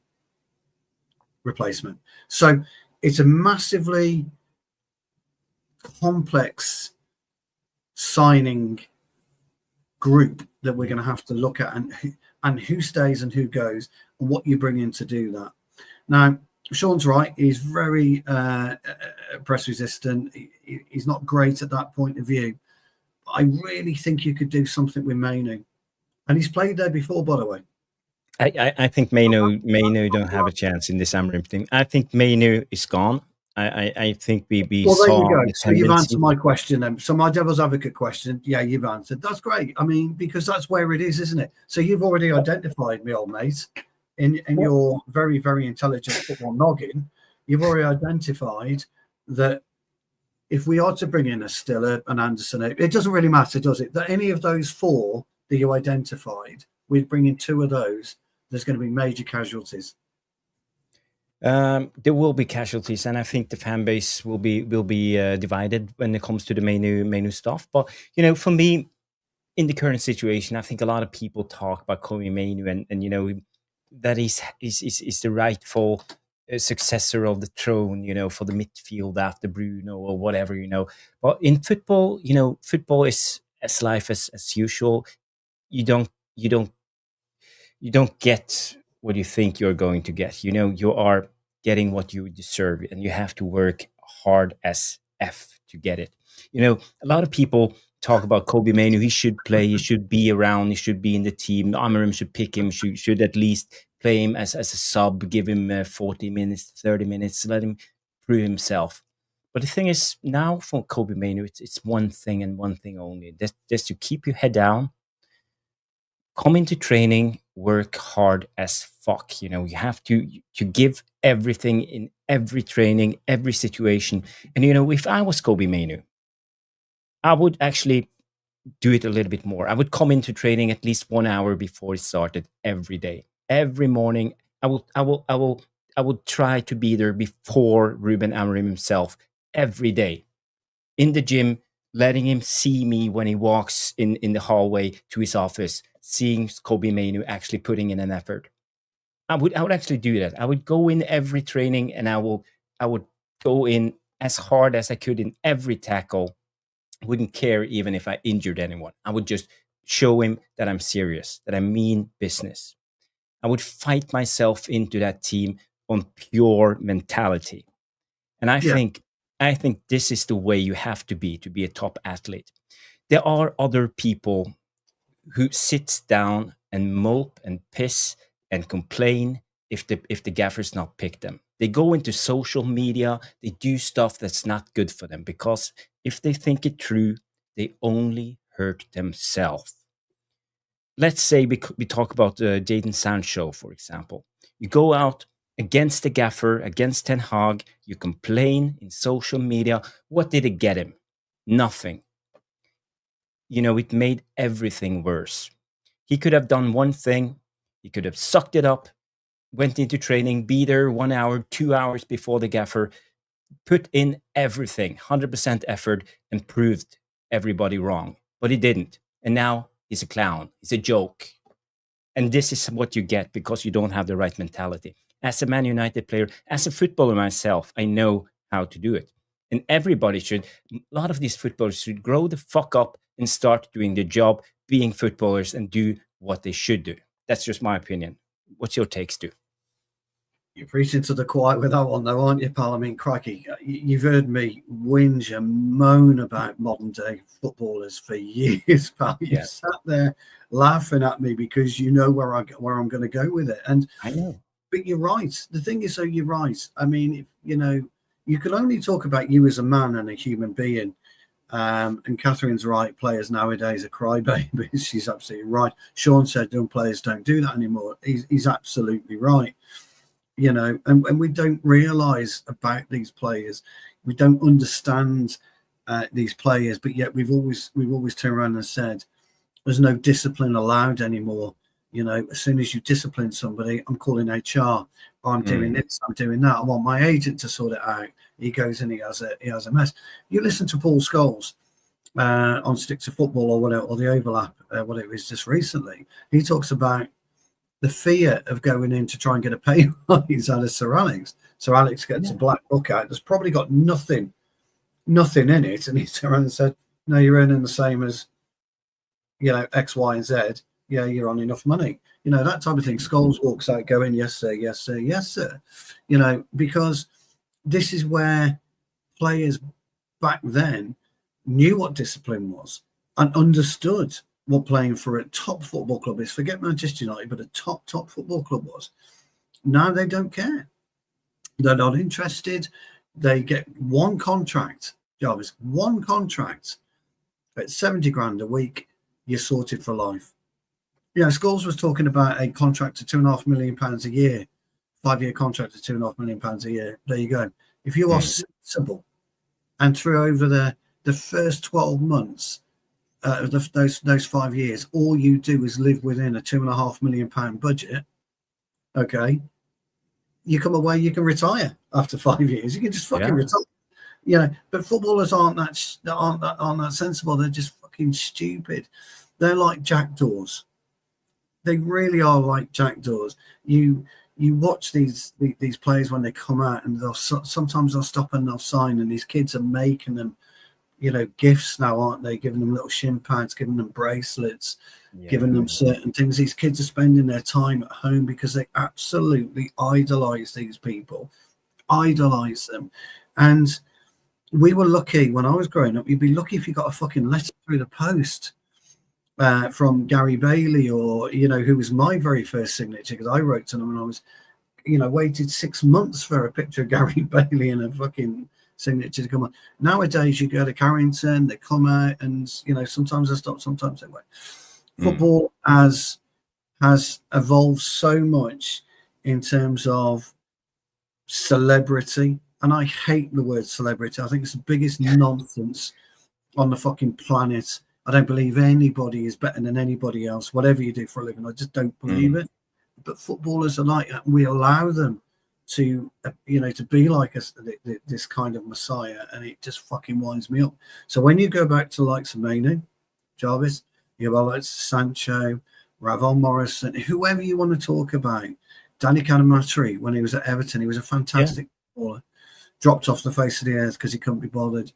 replacement. So it's a massively complex signing group that we're going to have to look at, and who stays and who goes, and what you bring in to do that. Now, Sean's right. He's very press resistant. He's not great at that point of view. I really think you could do something with Maino. And he's played there before, by the way. I think Maino don't have a chance in this Amorim thing. I think Maino is gone. I think we well, saw. There you go. So you've answered my question then. So my devil's advocate question, yeah, you've answered. That's great. I mean, because that's where it is, isn't it? So you've already identified me, old mate, in your very, very intelligent football noggin. You've already identified that if we are to bring in a Stiller, an Anderson, it doesn't really matter, does it? That any of those four that you identified, we'd bring in two of those, there's going to be major casualties. There will be casualties, and I think the fan base will be divided when it comes to the Maino stuff. But for me, in the current situation, I think a lot of people talk about Kobe Maino, and that is the rightful successor of the throne, for the midfield after Bruno or whatever, But in football, football is as life as usual. You don't get what you think you're going to get. You are getting what you deserve, and you have to work hard as F to get it. A lot of people talk about Kobe Maino. He should play. He should be around. He should be in the team. Amorim should pick him. Should at least play him as a sub. Give him 40 minutes, 30 minutes. Let him prove himself. But the thing is, now for Kobe Maino, it's one thing and one thing only. Just to keep your head down, come into training, work hard as fuck. You have to give everything in every training, every situation. And if I was Kobe Mainu, I would actually do it a little bit more. I would come into training at least 1 hour before it started every day. Every morning, I will try to be there before Rúben Amorim himself every day in the gym, letting him see me when he walks in the hallway to his office, seeing Kobe Mainu actually putting in an effort. I would actually do that. I would go in every training and I would go in as hard as I could in every tackle. Wouldn't care even if I injured anyone. I would just show him that I'm serious, that I mean business. I would fight myself into that team on pure mentality. And I think this is the way you have to be a top athlete. There are other people who sits down and mope and piss and complain if the gaffers not pick them. They go into social media, they do stuff that's not good for them, because if they think it through, they only hurt themselves. Let's say we talk about Jadon Sancho, for example. You go out against the gaffer, against Ten Hag, you complain in social media. What did it get him? Nothing. It made everything worse. He could have done one thing. He could have sucked it up, went into training, be there 1 hour, 2 hours before the gaffer, put in everything, 100% effort, and proved everybody wrong. But he didn't. And now he's a clown. He's a joke. And this is what you get because you don't have the right mentality. As a Man United player, as a footballer myself, I know how to do it. And everybody should, a lot of these footballers should grow the fuck up and start doing the job, being footballers, and do what they should do. That's just my opinion. What's your takes, Stu? You're preaching to the choir with that one, though, aren't you, pal? I mean, crikey, you've heard me whinge and moan about modern day footballers for years, pal. You sat there laughing at me because you know where I'm going to go with it. And I know, but you're right. The thing is, you're right. I mean, you can only talk about you as a man and a human being. And Catherine's right. Players nowadays are crybabies. She's absolutely right. Sean said, "Young players don't do that anymore." He's absolutely right. And we don't realize about these players. We don't understand these players, but yet we've always turned around and said, "There's no discipline allowed anymore." As soon as you discipline somebody, I'm calling HR. I'm doing this. I'm doing that. I want my agent to sort it out. He goes and he has a mess. You listen to Paul Scholes on Stick to Football or whatever, or the Overlap, what it was just recently. He talks about the fear of going in to try and get a pay rise out of Sir Alex. Sir Alex gets a black book out. There's probably got nothing in it. And he turned around and said, "No, you're earning the same as, X, Y, and Z. Yeah, you're on enough money." That type of thing. Scholes walks out going, "Yes, sir, yes, sir, yes, sir." Because this is where players back then knew what discipline was and understood what playing for a top football club is. Forget Manchester United, but a top football club was. Now they don't care. They're not interested. They get one contract, Jarvis, one contract at 70 grand a week. You're sorted for life. Scholes was talking about a contract of £2.5 million a year, 5-year contract of £2.5 million a year. There you go. If you are sensible and through over the first 12 months, those 5 years, all you do is live within a £2.5 million budget. Okay, you come away, you can retire after 5 years. You can just fucking retire. But footballers aren't that sensible. They're just fucking stupid. They're like jackdaws. They really are like jackdaws. You watch these players when they come out, and sometimes they'll stop and they'll sign, and these kids are making them gifts now, aren't they? Giving them little shin pads, giving them bracelets, giving them certain things. These kids are spending their time at home because they absolutely idolize these people, idolize them. And we were lucky when I was growing up. You'd be lucky if you got a fucking letter through the post from Gary Bailey, or who was my very first signature, because I wrote to them and I was waited 6 months for a picture of Gary Bailey and a fucking signature to come on. Nowadays, you go to Carrington, they come out, and sometimes they stop, sometimes they wait. Football has has evolved so much in terms of celebrity. And I hate the word celebrity. I think it's the biggest nonsense on the fucking planet. I don't believe anybody is better than anybody else, whatever you do for a living. I just don't believe it. But footballers are like that. We allow them to, to be like us, this kind of messiah, and it just fucking winds me up. So when you go back to likes of Manu, Jarvis, you go like Sancho, Ravon Morrison, whoever you want to talk about, Danny Canamatri, when he was at Everton, he was a fantastic footballer. Dropped off the face of the earth because he couldn't be bothered.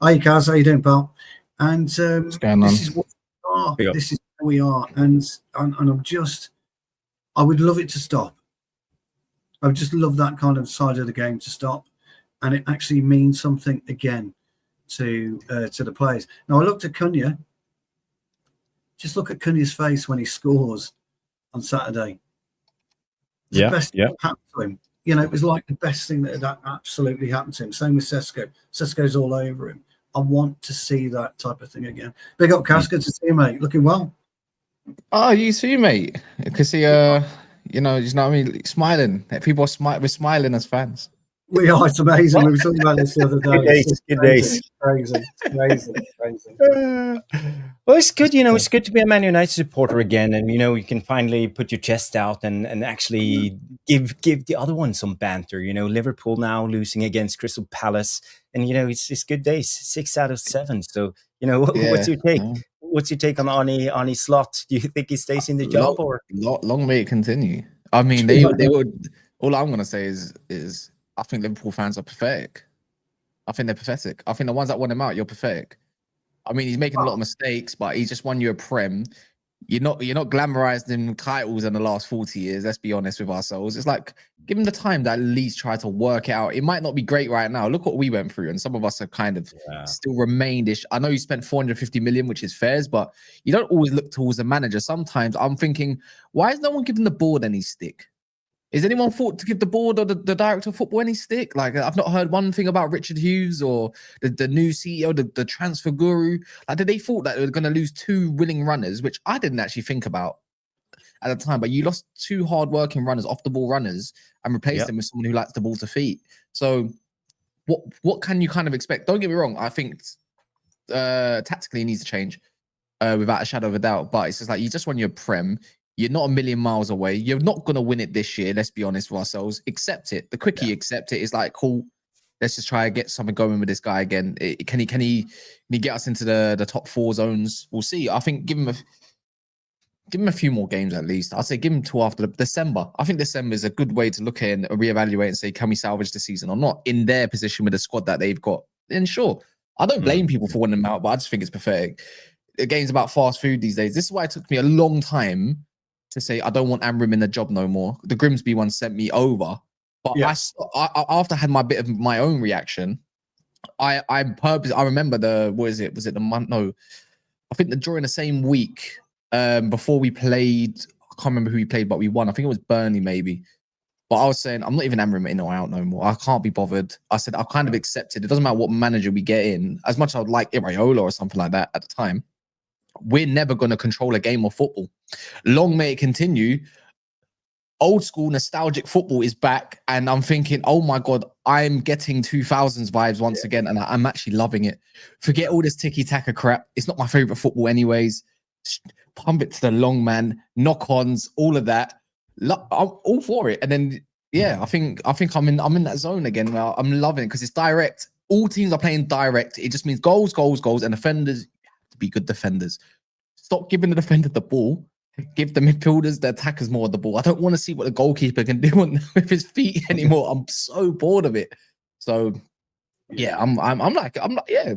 Hi, Kaz, how you doing, pal? And this is what we are. Yep. This is who we are. And I would love it to stop. I would just love that kind of side of the game to stop. And it actually means something again to the players. Now, I looked at Cunha. Just look at Cunha's face when he scores on Saturday. It's the best thing that happened to him. It was like the best thing that had absolutely happened to him. Same with Sesko. Sesko's all over him. I want to see that type of thing again. Big up, Cass. Good to see you, mate. Looking well. Oh, you too, mate. Because he, you know what I mean? Smiling. People are we're smiling as fans. We are. It's amazing. We were talking about this the other day. Good days. Crazy. Well, it's good. It's good to be a Man United supporter again, and you can finally put your chest out and actually give the other one some banter. Liverpool now losing against Crystal Palace, and it's good days. 6 out of 7. So what's your take? Yeah. What's your take on Arne Slot? Do you think he stays in the job or long may it continue? I mean, they would. All I'm gonna say is I think Liverpool fans are pathetic. I think they're pathetic. I think the ones that want him out, you're pathetic. I mean, he's making a lot of mistakes, but he's just won you a Prem. You're not glamorizing titles in the last 40 years. Let's be honest with ourselves. It's like, give him the time to at least try to work it out. It might not be great right now. Look what we went through, and some of us have kind of still remained-ish. I know you spent 450 million, which is fair, but you don't always look towards the manager. Sometimes I'm thinking, why is no one giving the board any stick? Is anyone thought to give the board or the director of football any stick? Like, I've not heard one thing about Richard Hughes or the new CEO, the transfer guru. Like, did they thought that they were going to lose 2 winning runners, which I didn't actually think about at the time. But you lost 2 hard-working runners, off-the-ball runners, and replaced them with someone who likes the ball to feet. So what can you kind of expect? Don't get me wrong. I think tactically he needs to change without a shadow of a doubt. But it's just like, you just won your Prem. You're not a million miles away. You're not going to win it this year. Let's be honest with ourselves. Accept it. The quicker you accept it, it's like, cool, let's just try to get something going with this guy again. Can he get us into the top 4 zones? We'll see. I think give him a few more games at least. I'd say give him till after December. I think December is a good way to look at it and reevaluate and say, can we salvage the season or not in their position with the squad that they've got? And sure, I don't blame people for wanting them out, but I just think it's pathetic. The game's about fast food these days. This is why it took me a long time to say I don't want Amorim in the job no more. The Grimsby one sent me over, but I after I had my bit of my own reaction, I remember was it the month? No, I think during the same week before we played, I can't remember who we played, but we won. I think it was Burnley maybe. But I was saying I'm not even Amorim in or out no more. I can't be bothered. I said I've kind of accepted. It doesn't matter what manager we get in. As much as I would like Iraola or something like that at the time, we're never going to control a game of football. Long may it continue. Old school nostalgic football is back, and I'm thinking, oh my God, I'm getting 2000s vibes once again, and I'm actually loving it. Forget all this tiki-taka crap. It's not my favorite football anyways. Pump it to the long man, knock-ons, all of that. I'm all for it. And then, I think I'm in that zone again. Now I'm loving it because it's direct. All teams are playing direct. It just means goals, and defenders to be good defenders. Stop giving the defender the ball. Give the midfielders, the attackers more of the ball. I don't want to see what the goalkeeper can do with his feet anymore. I'm so bored of it. So I'm like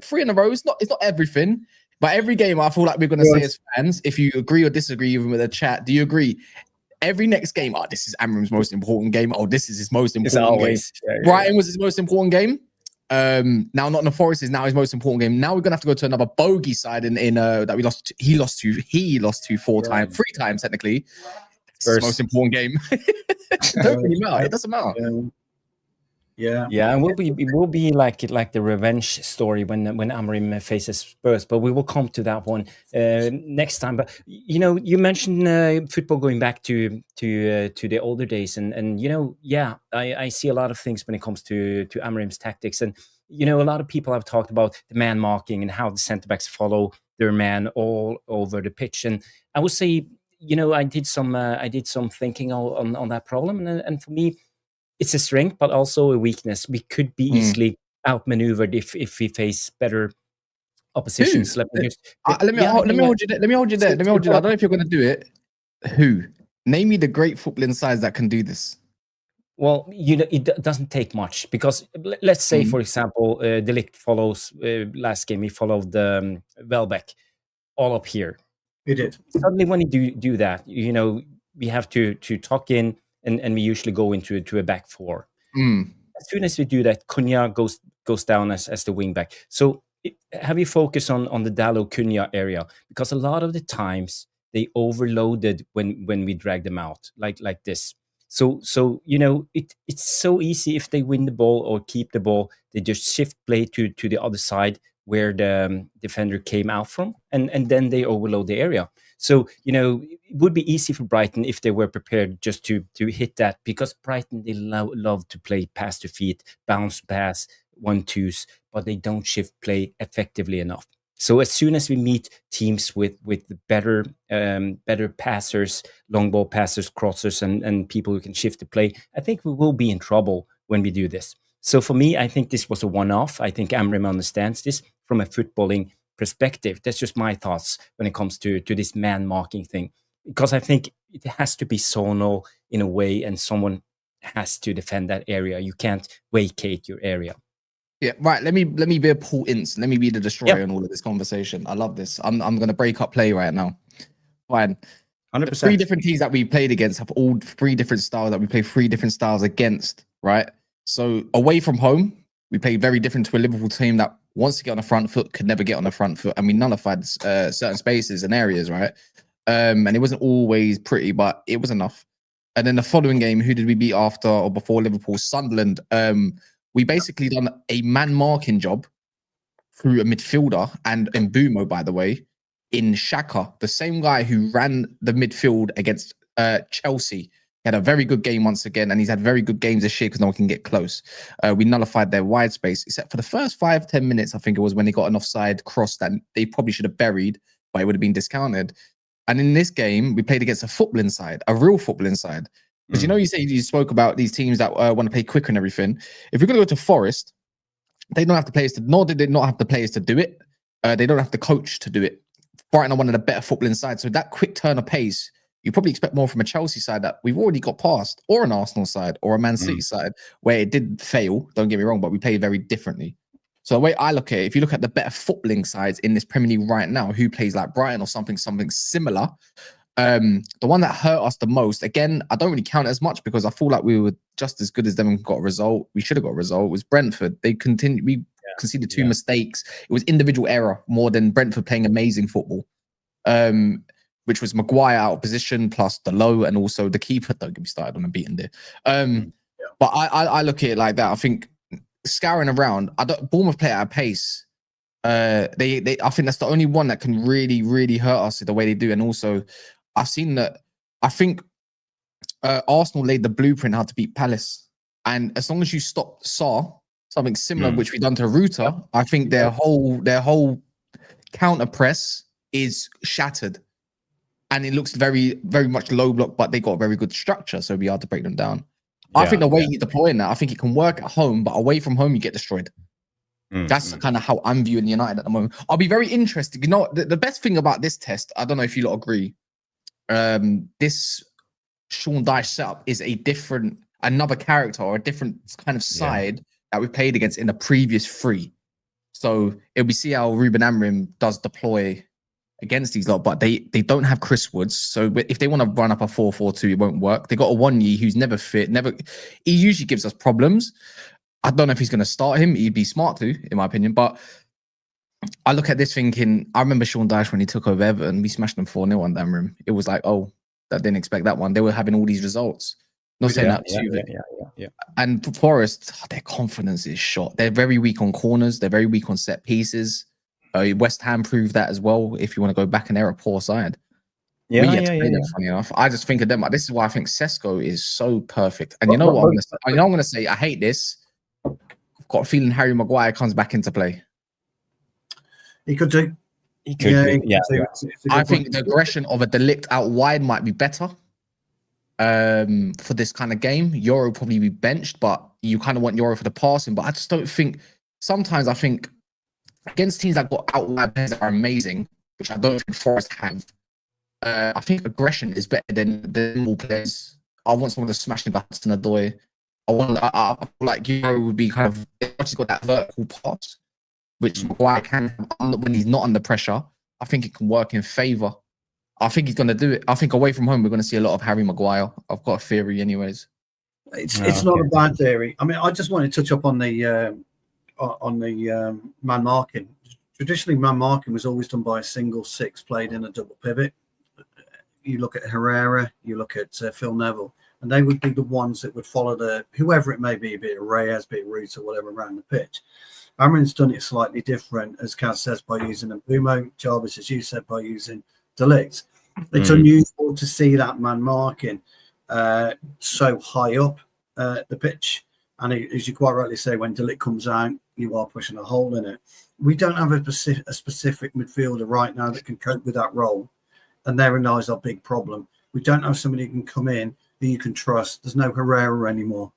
3 in a row. It's not everything, but every game I feel like we're gonna say as fans, if you agree or disagree even with the chat, do you agree? Every next game, this is Amorim's most important game. This is his most important game. Brighton was his most important game. Now Nottingham Forest is now his most important game. Now we're gonna have to go to another bogey side in that we lost. He lost to 3 times technically. It's his most important game. It don't really matter. It doesn't matter. Yeah. Yeah, and it will be like the revenge story when Amorim faces Spurs, but we will come to that one next time. But you mentioned football going back to the older days, and yeah, I see a lot of things when it comes to Amorim's tactics, and a lot of people have talked about the man marking and how the centre backs follow their man all over the pitch, and I would say I did some thinking on that problem, and for me it's a strength, but also a weakness. We could be easily outmaneuvered if we face better Who? oppositions. Let me just, Let me yeah, I let mean, me hold you there. Let me hold you there. say, Let me say hold you there. I what? don't know if you're going to do it. Who? Name me the great footballing sides that can do this. Well, it doesn't take much because let's say, for example, Delict follows last game. He followed Welbeck all up here. He did. Suddenly, when you do that, we have to tuck in, and we usually go into a back four. As soon as we do that, Cunha goes down as the wing back. So have you focused on the Dalot Cunha area, because a lot of the times they overloaded when we drag them out like this. So it's so easy if they win the ball or keep the ball, they just shift play to the other side where the defender came out from, and then they overload the area. So it would be easy for Brighton if they were prepared just to hit that, because Brighton, they love to play pass to feet, bounce pass, 1-2s, but they don't shift play effectively enough. So as soon as we meet teams with better passers, long ball passers, crossers, and people who can shift the play, I think we will be in trouble when we do this. So for me, I think this was a one-off. I think Amorim understands this from a footballing perspective. That's just my thoughts when it comes to this man marking thing, because I think it has to be zonal in a way, and someone has to defend that area. You can't vacate your area. Yeah, right. Let me be a Paul Ince. Let me be the destroyer in all of this conversation. I love this. I'm going to break up play right now. Fine. 100%. The 3 different teams that we played against have all 3 different styles that we play 3 different styles against, right? So away from home, we play very different to a Liverpool team that wants to get on the front foot, could never get on the front foot, and we nullified certain spaces and areas, right? And it wasn't always pretty, but it was enough. And then the following game, who did we beat after or before Liverpool? Sunderland. We basically done a man marking job through a midfielder and Mbumo, by the way, in Xhaka, the same guy who ran the midfield against Chelsea. He had a very good game once again, and he's had very good games this year because no one can get close. We nullified their wide space, except for the first 5-10 minutes, I think it was, when they got an offside cross that they probably should have buried, but it would have been discounted. And in this game, we played against a footballing side, a real footballing side. Because you spoke about these teams that want to play quicker and everything. If we're going to go to Forest, they don't have the players to, nor did they not have the players to do it. They don't have the coach to do it. Brighton are one of the better footballing sides. So that quick turn of pace, you probably expect more from a Chelsea side that we've already got past, or an Arsenal side, or a Man City side, where it did fail, don't get me wrong, but we played very differently. So the way I look at it, if you look at the better footballing sides in this Premier League right now, who plays like Brighton or something similar, the one that hurt us the most, again, I don't really count it as much because I feel like we were just as good as them and got a result. We should have got a result. It was Brentford. We conceded 2 mistakes. It was individual error more than Brentford playing amazing football, which was Maguire out of position plus the low, and also the keeper. Don't get me started on a beating there. But I look at it like that. I think scouring around, Bournemouth play at a pace. I think that's the only one that can really, really hurt us the way they do. And also, I've seen that. I think Arsenal laid the blueprint how to beat Palace, and as long as you stop something similar, which we've done to Ruta, I think their whole counter press is shattered, and it looks very, very much low block. But they got a very good structure, so it'd be hard to break them down. I think the way you deploy that, I think it can work at home, but away from home, you get destroyed. That's kind of how I'm viewing United at the moment. I'll be very interested. You know, the best thing about this test, I don't know if you lot agree, this Sean Dyche setup is another character or a different kind of side that we played against in the previous 3. So it'll be see how Rúben Amorim does deploy against these lot, but they don't have Chris Woods. So if they want to run up a 4-4-2, it won't work. They got a Wonyi who's never fit, he usually gives us problems. I don't know if he's going to start him. He'd be smart to, in my opinion. But I look at this thinking, I remember Sean Dyche when he took over Everton, we smashed them 4-0 on Amorim. It was like, oh, I didn't expect that one. They were having all these results. Not saying Yeah, that yeah, too. yeah. And Forest, their confidence is shot. They're very weak on corners. They're very weak on set pieces. West Ham proved that as well. If you want to go back, and they're a poor side. We Yeah, get yeah, to yeah, play them. yeah. Funny enough, I just think of them. This is why I think Sesko is so perfect. And But- you know but- what? but- I'm going to say. I hate this. I've got a feeling Harry Maguire comes back into play. He could do. He could be. he could Yeah, do. yeah. It's a good I think point. the aggression of a Delict out wide might be better for this kind of game. Euro probably be benched, but you kind of want Euro for the passing. But I just don't think. Sometimes I think against teams that got out wide players that are amazing, which I don't think Forest have. I think aggression is better than more players. I want someone to smash into Hudson-Odoi. I feel like Euro would be kind of he's got that vertical pass, which Maguire can have when he's not under pressure. I think it can work in favour. I think he's going to do it. I think away from home we're going to see a lot of Harry Maguire. I've got a theory, anyways. It's not a bad theory. I mean, I just want to touch up on the man marking. Traditionally, man marking was always done by a single six played in a double pivot. You look at Herrera, you look at Phil Neville, and they would be the ones that would follow whoever it may be it Reyes, be it Root or whatever around the pitch. Amorim's done it slightly different, as Kaz says, by using Mbumo, Jarvis, as you said, by using Delict. It's unusual to see that man marking so high up the pitch. And as you quite rightly say, when Delict comes out, you are pushing a hole in it. We don't have a specific midfielder right now that can cope with that role. And therein lies our big problem. We don't have somebody who can come in who you can trust. There's no Herrera anymore.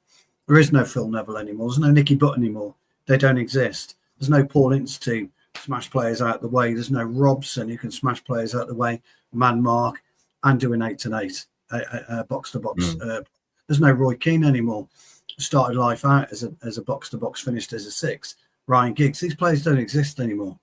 There is no Phil Neville anymore. There's no Nicky Butt anymore. They don't exist. There's no Paul Ince to smash players out the way. There's no Robson who can smash players out the way, man mark, and do an 8-8, box to box. There's no Roy Keane anymore. Started life out as a box to box, finished as a 6. Ryan Giggs. These players don't exist anymore.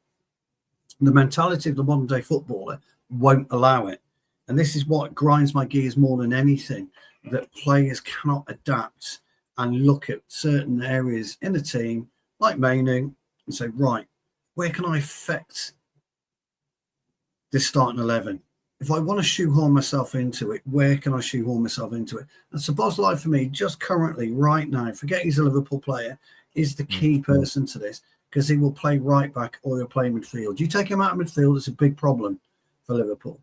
The mentality of the modern day footballer won't allow it. And this is what grinds my gears more than anything, that players cannot adapt and look at certain areas in a team like Mainu and say, right, where can I affect this starting 11? If I want to shoehorn myself into it, where can I shoehorn myself into it? And Szoboszlai, for me, just currently, right now, forget he's a Liverpool player, is the key person to this, because he will play right back or he'll play midfield. You take him out of midfield, it's a big problem for Liverpool.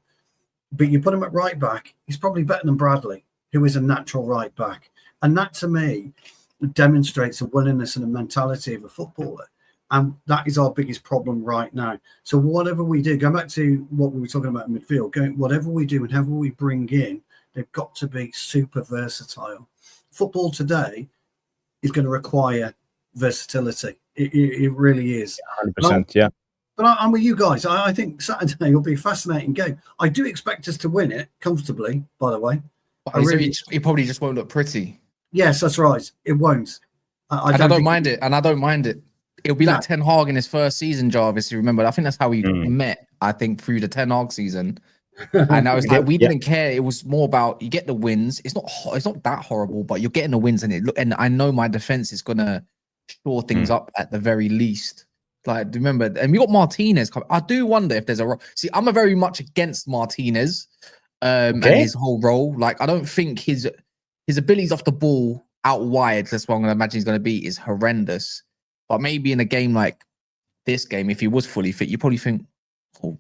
But you put him at right back, he's probably better than Bradley, who is a natural right back. And that, to me, demonstrates a willingness and a mentality of a footballer. And that is our biggest problem right now. So whatever we do, going back to what we were talking about in midfield, whatever we do and whoever we bring in, they've got to be super versatile. Football today is going to require versatility. It really is. 100%, yeah. But I'm with you guys. I think Saturday will be a fascinating game. I do expect us to win it comfortably, by the way. He probably just won't look pretty. Yes, that's right. It won't. I don't mind it. And I don't mind it. It'll be like Ten Hag in his first season, Jarvis. You remember? I think that's how we met. I think through the Ten Hag season, and I was like, we didn't care. It was more about you get the wins. It's not that horrible, but you're getting the wins, and I know my defense is gonna shore things up at the very least. Like, remember, and we got Martinez coming. I do wonder if there's see. I'm a very much against Martinez and his whole role. Like, I don't think his abilities off the ball out wide. That's what I'm gonna imagine he's gonna be is horrendous. But maybe in a game like this game, if he was fully fit, you probably think, oh,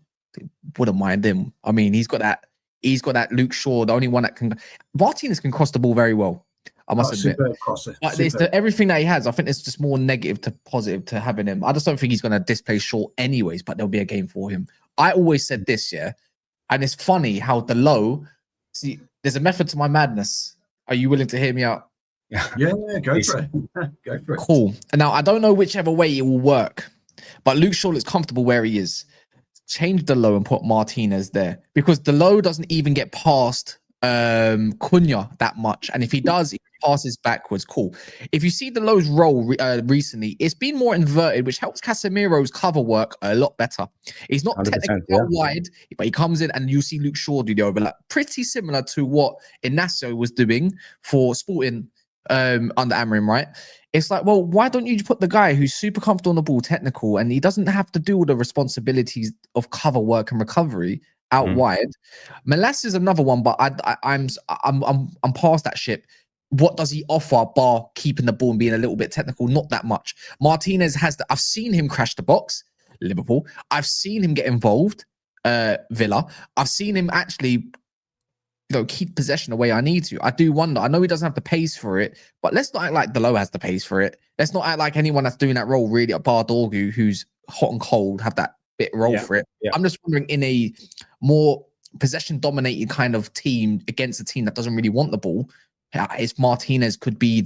wouldn't mind him. I mean, he's got that Luke Shaw, the only one that can. Martinez can cross the ball very well. I must admit. But everything that he has, I think it's just more negative to positive to having him. I just don't think he's going to displace Shaw anyways, but there'll be a game for him. I always said this, and it's funny how the low. See, there's a method to my madness. Are you willing to hear me out? Yeah, go for it. Go for it. Cool. Now, I don't know whichever way it will work, but Luke Shaw looks comfortable where he is. Change the low and put Martinez there, because the low doesn't even get past Cunha that much. And if he does, he passes backwards. Cool. If you see the low's role recently, it's been more inverted, which helps Casemiro's cover work a lot better. He's not technically wide, but he comes in and you see Luke Shaw do the overlap. Pretty similar to what Inacio was doing for Sporting under Amorim, right? It's like, well, why don't you put the guy who's super comfortable on the ball, technical, and he doesn't have to do all the responsibilities of cover work and recovery out wide? Melas is another one, but I'm past that ship. what does he offer bar keeping the ball and being a little bit technical? Not that much. Martinez has I've seen him crash the box, Liverpool. I've seen him get involved, Villa. I've seen him actually, keep possession the way I need to. I do wonder. I know he doesn't have the pace for it, but let's not act like Delo has the pace for it. Let's not act like anyone that's doing that role really, at bar Dorgu, who's hot and cold, have that bit role for it. Yeah. I'm just wondering, in a more possession dominated kind of team against a team that doesn't really want the ball, is Martinez could be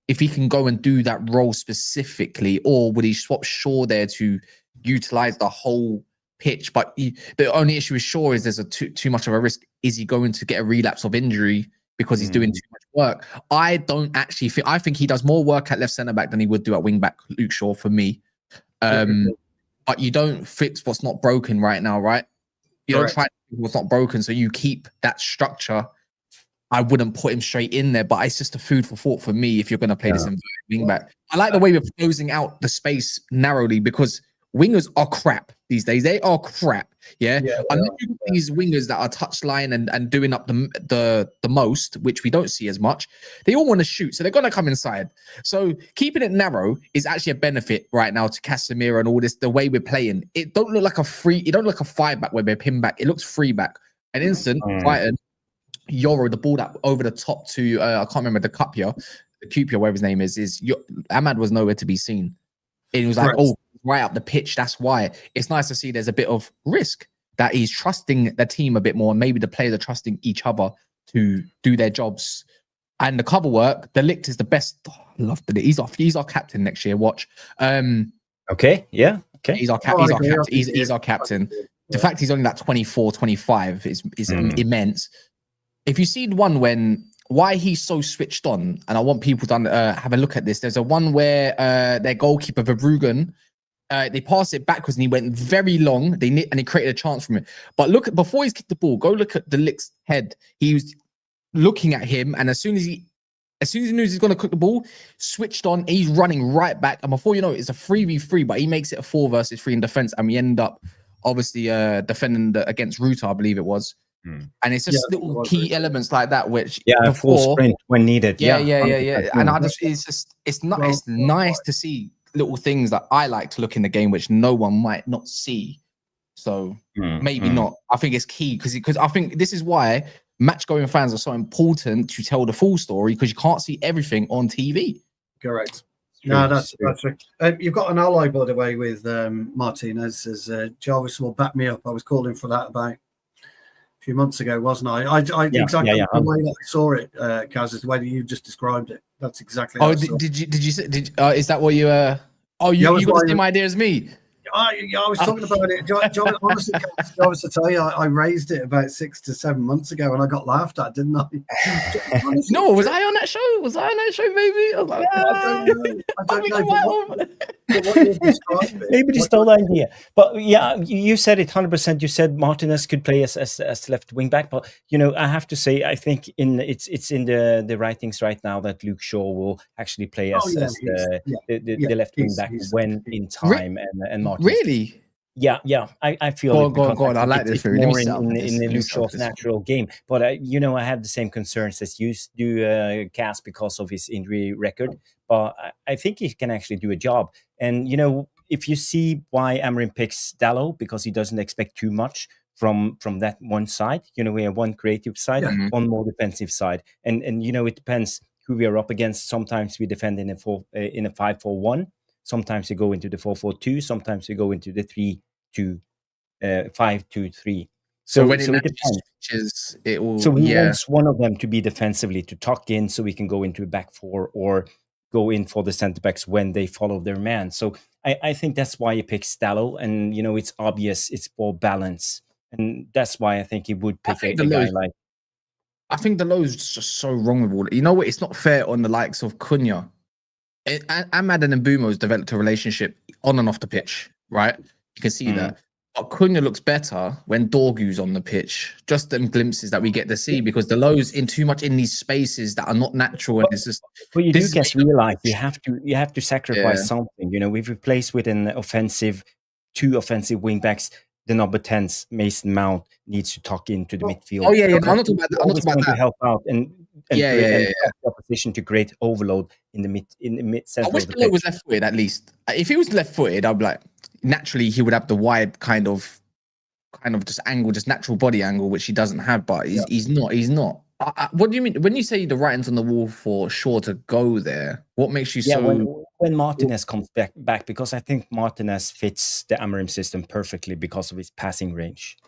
if he can go and do that role specifically, or would he swap Shaw there to utilize the whole pitch? But the only issue with Shaw is there's too much of a risk. Is he going to get a relapse of injury because he's doing too much work? I don't actually think. I think he does more work at left centre back than he would do at wing back, Luke Shaw, for me. But you don't fix what's not broken right now, right? You don't try to fix what's not broken, so you keep that structure. I wouldn't put him straight in there, but it's just a food for thought for me if you're going to play this in wing back. I like the way we're closing out the space narrowly, because wingers are crap these days. They are crap. These wingers that are touchline and doing up the most, which we don't see as much, they all want to shoot, so they're going to come inside. So keeping it narrow is actually a benefit right now to Casemiro and all this. The way we're playing, it don't look like a 5 back where we're pinned back. It looks 3 back. An instant Brighton. Yoro, the ball that over the top to I can't remember the Cupia, whatever his name is Ahmad was nowhere to be seen. It was like, right up the pitch. That's why it's nice to see there's a bit of risk, that he's trusting the team a bit more, and maybe the players are trusting each other to do their jobs. And the cover work, De Ligt is the best. I love De Ligt. He's our captain next year. Watch. Okay. He's our captain. He's our captain. The fact he's only like 24, 25 is immense. If you see one why he's so switched on, and I want people to have a look at this. There's a one where their goalkeeper Rúben, they passed it backwards and he went very long. And he created a chance from it. But before he's kicked the ball, go look at De Ligt's head. He was looking at him, and as soon as he knew he's going to cook the ball, switched on. He's running right back, and before you know it, it's a 3v3. But he makes it a 4 versus 3 in defense, and we end up obviously defending against Ruta, I believe it was. And it's just little key elements like that, which full sprint when needed. Yeah. And it's nice to see little things that I like to look in the game, which no one might not see. So maybe not. I think it's key because I think this is why match-going fans are so important to tell the full story, because you can't see everything on TV. Correct. No, that's right. You've got an ally, by the way, with Martinez. As Jarvis will back me up. I was calling for that about a few months ago, wasn't I? Exactly the way that I saw it, Kaz, is the way that you just described it. That's exactly. Did you say? Is that what you? You got the same idea as me. I was talking about it. John, honestly, Jarvis, to tell you, I raised it about 6 to 7 months ago, and I got laughed at, didn't I? Honestly, no, was I on that show? Was I on that show? Maybe. I was like, I don't know. Maybe they stole the idea. But yeah, you said it 100%. You said Martinez could play as left wing back, but I have to say, I think it's in the writings right now that Luke Shaw will actually play as the left wing back when in time, and Martinez. Really? Yeah. I feel go on. I like this. More in the Luke Shaw's natural game, but I have the same concerns as you do, Cass, because of his injury record. But I think he can actually do a job. And if you see why Amorim picks Dalot, because he doesn't expect too much from that one side. We have one creative side, one more defensive side, and it depends who we are up against. Sometimes we defend in a 5-4-1. Sometimes we go into the 4-4-2. Sometimes we go into the 5-2-3. So when it switches, it will. So he wants one of them to be defensively, to tuck in, so we can go into a back 4 or go in for the centre backs when they follow their man. So I think that's why he picks Dalot, and it's obvious it's for balance, and that's why I think he would pick a guy like. I think the low is just so wrong with all that. You know what? It's not fair on the likes of Cunha. Ahmad and Mbumo's developed a relationship on and off the pitch, right? You can see that. But Cunha looks better when Dorgu's on the pitch. Just them glimpses that we get to see, because the low's in too much in these spaces that are not natural, and it's just. But you do just realize you have to sacrifice something. We've replaced with two offensive wing backs. The number 10's Mason Mount needs to tuck into the midfield. I'm not talking about that. I'm not talking about that. To help out, and and Yeah, help the opposition to create overload in the mid I center wish of the Delo was pitch. left-footed at least. If he was left-footed, I'd be like, naturally he would have the wide kind of just angle, just natural body angle, which he doesn't have. But he's not. He's not. What do you mean when you say the writing's on the wall for Shaw to go there? What makes you so? When Martinez comes back, because I think Martinez fits the Amorim system perfectly because of his passing range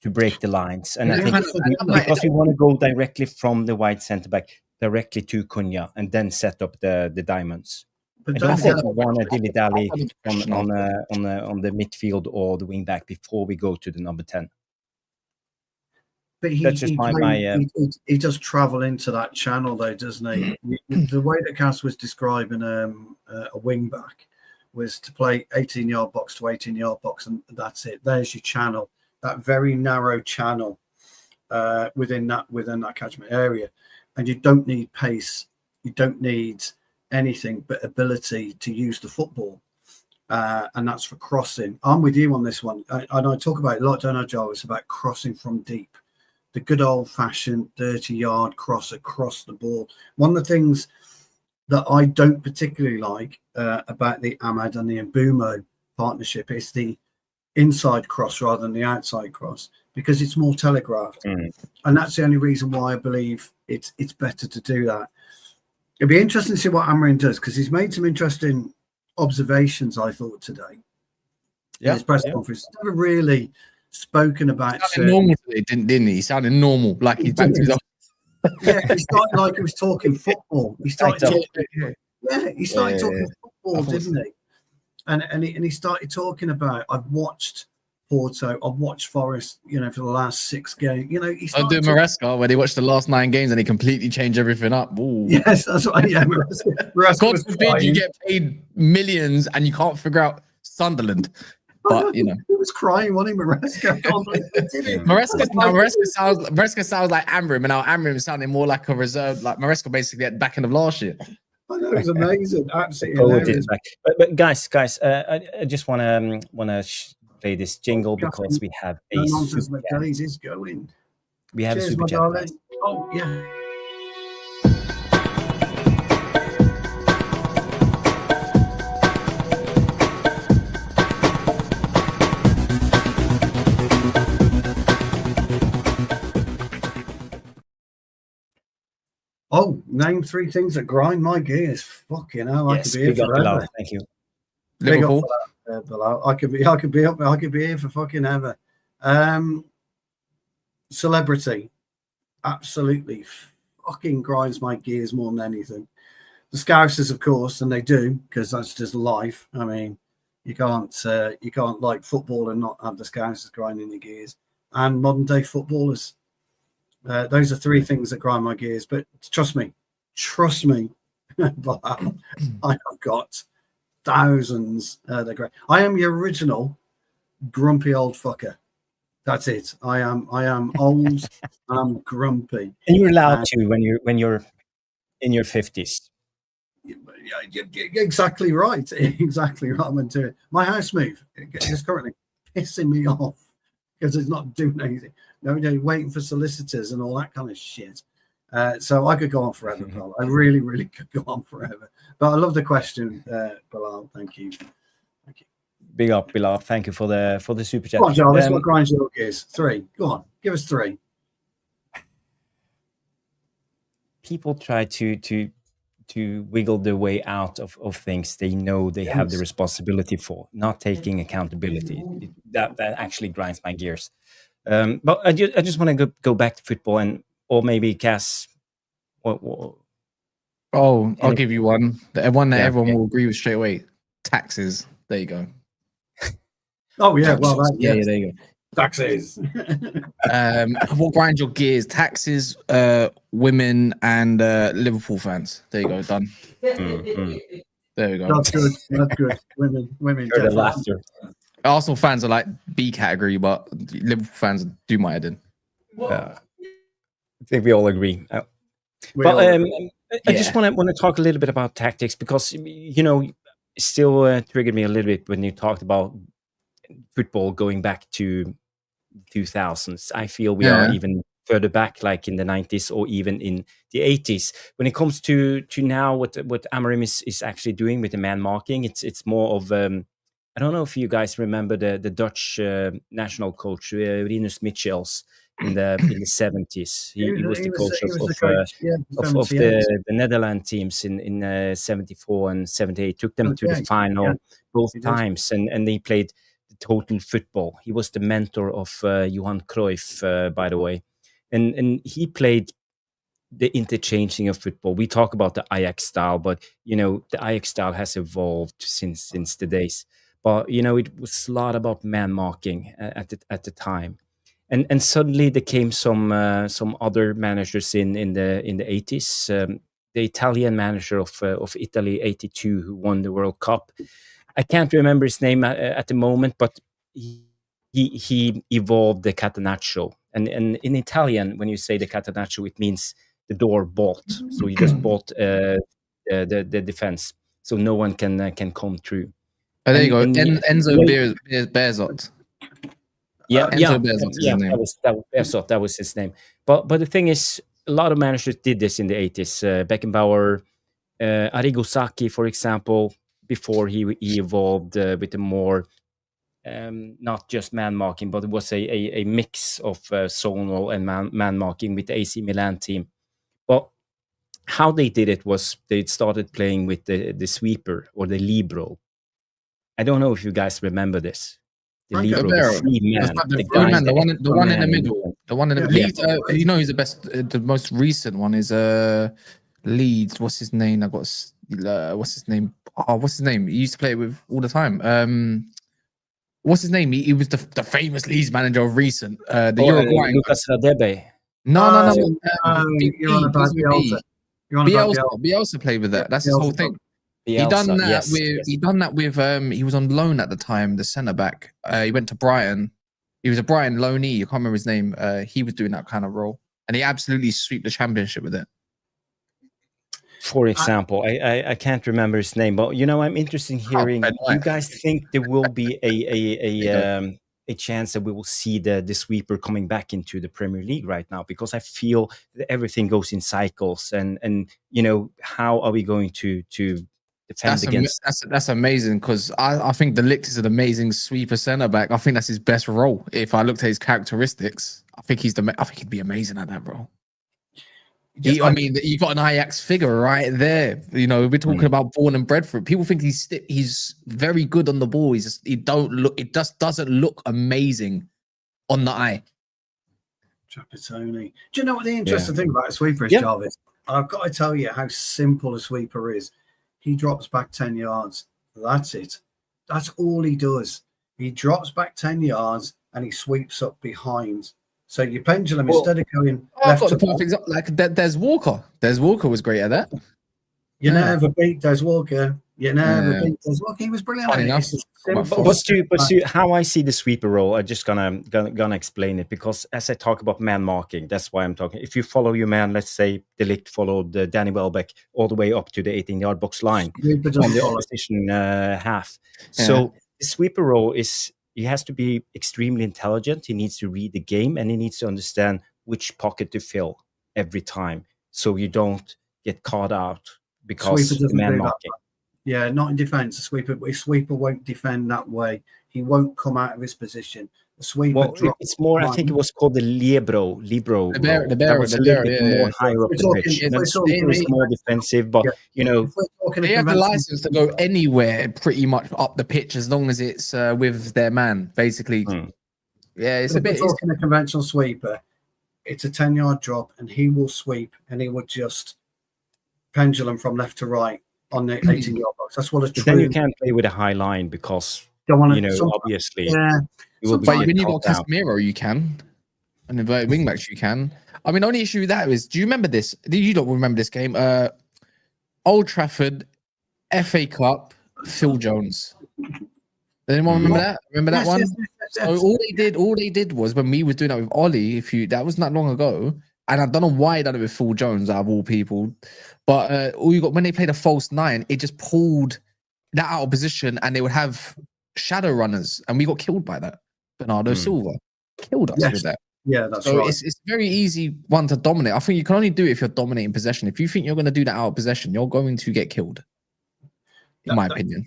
to break the lines, and I think because we want to go directly from the wide centre back directly to Cunha and then set up the diamonds. But I don't think we want to dilly-dally on the midfield or the wing back before we go to the number 10. But he does travel into that channel, though, doesn't he? The way that Cass was describing a wing back was to play 18-yard box to 18-yard box, and that's it. There's your channel, that very narrow channel within that catchment area, and you don't need pace, you don't need anything but ability to use the football, and that's for crossing. I'm with you on this one, and I talk about it a lot, don't I, Joe? It's about crossing from deep. The good old-fashioned 30-yard cross across the ball. One of the things that I don't particularly like about the Ahmad and the Mbumo partnership is the inside cross rather than the outside cross, because it's more telegraphed. And that's the only reason why I believe it's better to do that. It'd be interesting to see what Amorim does, because he's made some interesting observations, I thought, today. In his press conference. He's never really spoken about normal today, didn't he? He sounded normal, like he's back to his he started like he was talking football. He started talking football, didn't he? And he started talking about, I've watched Porto, I've watched Forest, for the last 6 games. He started Maresca when he watched the last 9 games and he completely changed everything up. Ooh. Yes, that's right. Yeah, Maresca God forbid you get paid millions and you can't figure out Sunderland. But he was crying, wasn't he, Maresca? Maresca sounds like Amorim, and now Amorim is sounding more like a reserve, like Maresca basically at the back end of last year. I know, it was amazing, absolutely. But guys, I just want to play this jingle because we have a super chat. Is going. We have a super chat. Oh yeah. Oh, name 3 things that grind my gears. Fucking hell, I could be here forever. Thank you. Liverpool. Bilal. I could be here for fucking ever. Celebrity, absolutely fucking grinds my gears more than anything. The Scousers, of course, and they do, because that's just life. I mean, you can't like football and not have the Scousers grinding your gears. And modern day footballers. Those are 3 things that grind my gears. But trust me, Bilal, I have got thousands. They're great. I am the original grumpy old fucker. That's it. I am old. I'm grumpy. And you're allowed to when you're in your 50s. Exactly right. Exactly right. I'm into it. My house move is currently pissing me off because it's not doing anything. No, waiting for solicitors and all that kind of shit. So I could go on forever, Bilal. I really, really could go on forever. But I love the question, Bilal. Thank you. Big up, Bilal. Thank you for the super chat. Go on, Jarvis. What grinds your gears? 3. Go on. Give us 3. People try to wiggle their way out of things they know they have the responsibility for, not taking accountability. That actually grinds my gears. But I just want to go back to football or maybe Cass. I'll give you one. The one that everyone will agree with straight away. Taxes. There you go. Oh yeah, taxes. There you go. Taxes. What grinds your gears? Taxes, women, and Liverpool fans. There you go. Done. There we go. That's good. Women. The laughter. Arsenal fans are like B category, but Liverpool fans do my head in. I think we all agree. I just want to talk a little bit about tactics because still triggered me a little bit when you talked about football going back to 2000s. I feel we are even further back, like in the 90s or even in the 80s. When it comes to now, what Amorim is actually doing with the man marking, it's more of I don't know if you guys remember the Dutch national coach Rinus Michels in the 70s. He was the coach He was of the coach. Yeah, of 78. the Netherlands teams in 74 and 78. Took them to the Okay. final Yeah, both he did. times, and they played the total football. He was the mentor of Johan Cruyff, by the way, and he played the interchanging of football. We talk about the Ajax style, but the Ajax style has evolved since the days. But it was a lot about man marking at the time, and suddenly there came some other managers in the 80s. The Italian manager of Italy '82 who won the World Cup. I can't remember his name at the moment, but he evolved the catenaccio. And in Italian, when you say the catenaccio, it means the door bought. So he just bought the defense, so no one can come through. Oh, there you go. And Enzo Bearzot. Yeah, Bearzot is his name. that was his name. But the thing is, a lot of managers did this in the 80s. Beckenbauer, Arrigo Sacchi, for example, before he evolved with a more not just man marking, but it was a mix of zonal and man marking with the AC Milan team. But how they did it was they started playing with the sweeper or the libero. I don't know if you guys remember this. The libero, the free man, the one in the middle, the one in the Yeah. Leeds. Who's the best? The most recent one is Leeds. What's his name? what's his name? Oh, what's his name? He used to play with all the time. What's his name? He was the famous Leeds manager of recent. The Uruguayan. Lucas Radebe. No. You're on about Bielsa. You're on about Bielsa. Bielsa played with that. That's his Bielsa. whole thing. Bielsa, He done that yes, with. yes. He done that with. He was on loan at the time. The centre back. He went to Brighton. He was a Brighton loanee. I can't remember his name. He was doing that kind of role, and he absolutely swept the championship with it. For example, I can't remember his name, but I'm interested in hearing. Ben Do White. you guys think there will be a chance that we will see the sweeper coming back into the Premier League right now? Because I feel that everything goes in cycles, and how are we going to defend against? That's amazing, because I think the Ligt is an amazing sweeper centre back. I think that's his best role. If I looked at his characteristics, I think he'd be amazing at that role. I mean, you got an Ajax figure right there. We're talking about born and bred for it. People think he's very good on the ball. It just doesn't look amazing on the eye. Trapattoni. Do you know what the interesting thing about a sweeper is, Jarvis? I've got to tell you how simple a sweeper is. He drops back 10 yards. That's it. That's all he does. He drops back 10 yards and he sweeps up behind. So your pendulum, instead of going left to right, like Des Walker. Des Walker was great at that. You never beat Des Walker. You never beat Des Walker. He was brilliant. But Stu, how I see the sweeper role, I'm just gonna explain it, because as I talk about man marking, that's why I'm talking. If you follow your man, let's say De Ligt followed Danny Welbeck all the way up to the 18-yard box line on the opposition half. Yeah. So the sweeper role is, he has to be extremely intelligent. He needs to read the game, and he needs to understand which pocket to fill every time, so you don't get caught out because the man marking. Yeah, not in defence. A sweeper won't defend that way. He won't come out of his position. The sweeper it's more. I think it was called the libero. The more higher up the pitch. It's more defensive, but they have the license to go anywhere pretty much up the pitch as long as it's with their man, basically. Yeah, it's a bit. Talking a conventional sweeper, it's a 10-yard drop, and he will sweep, and he will just pendulum from left to right on the 18-yard box. That's what a true. Then you can't play with a high line because obviously. Yeah. But when you got Casemiro, you can, and inverted wingbacks, you can. I mean, the only issue with that is, do you remember this? You don't remember this game? Old Trafford, FA Cup, Phil Jones. Does anyone remember that? Remember that one? So all they did was, when we was doing that with Ollie, that was not long ago, and I don't know why he done it with Phil Jones out of all people, but all you got, when they played a false nine, it just pulled that out of position, and they would have shadow runners, and we got killed by that. Bernardo Silva killed us with that. Yeah, that's So right. it's very easy one to dominate. I think you can only do it if you're dominating possession. If you think you're going to do that out of possession, you're going to get killed. In my opinion.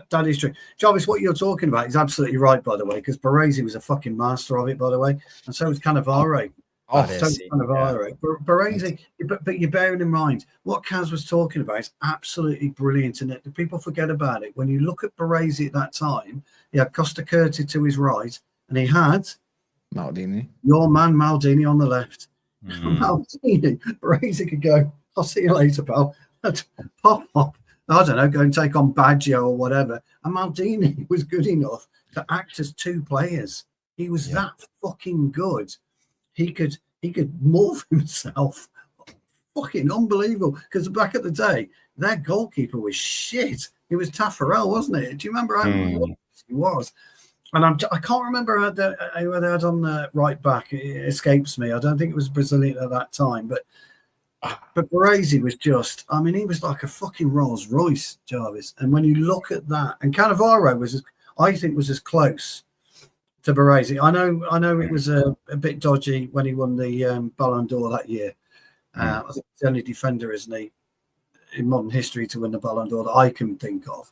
That is true. Jarvis, what you're talking about is absolutely right, by the way, because Baresi was a fucking master of it, by the way. And so was Cannavaro. Baresi, but you're bearing in mind what Kaz was talking about is absolutely brilliant, and people forget about it. When you look at Baresi at that time, he had Costa Curti to his right, and he had Maldini, your man Maldini on the left. Maldini, Baresi could go, I'll see you later, pal. Pop. I don't know, go and take on Baggio or whatever. And Maldini was good enough to act as two players. He was that fucking good. He could morph himself. Fucking unbelievable. Because back at the day, their goalkeeper was shit. It was Taffarel, wasn't it? Do you remember how he was? And I can't remember who they had on the right back. It escapes me. I don't think it was Brazilian at that time, but Baresi was just, I mean, he was like a fucking Rolls Royce, Jarvis. And when you look at that, and Cannavaro was, I think, was as close to Baresi. I know it was a bit dodgy when he won the Ballon d'Or that year. I think he's the only defender, isn't he, in modern history to win the Ballon d'Or that I can think of.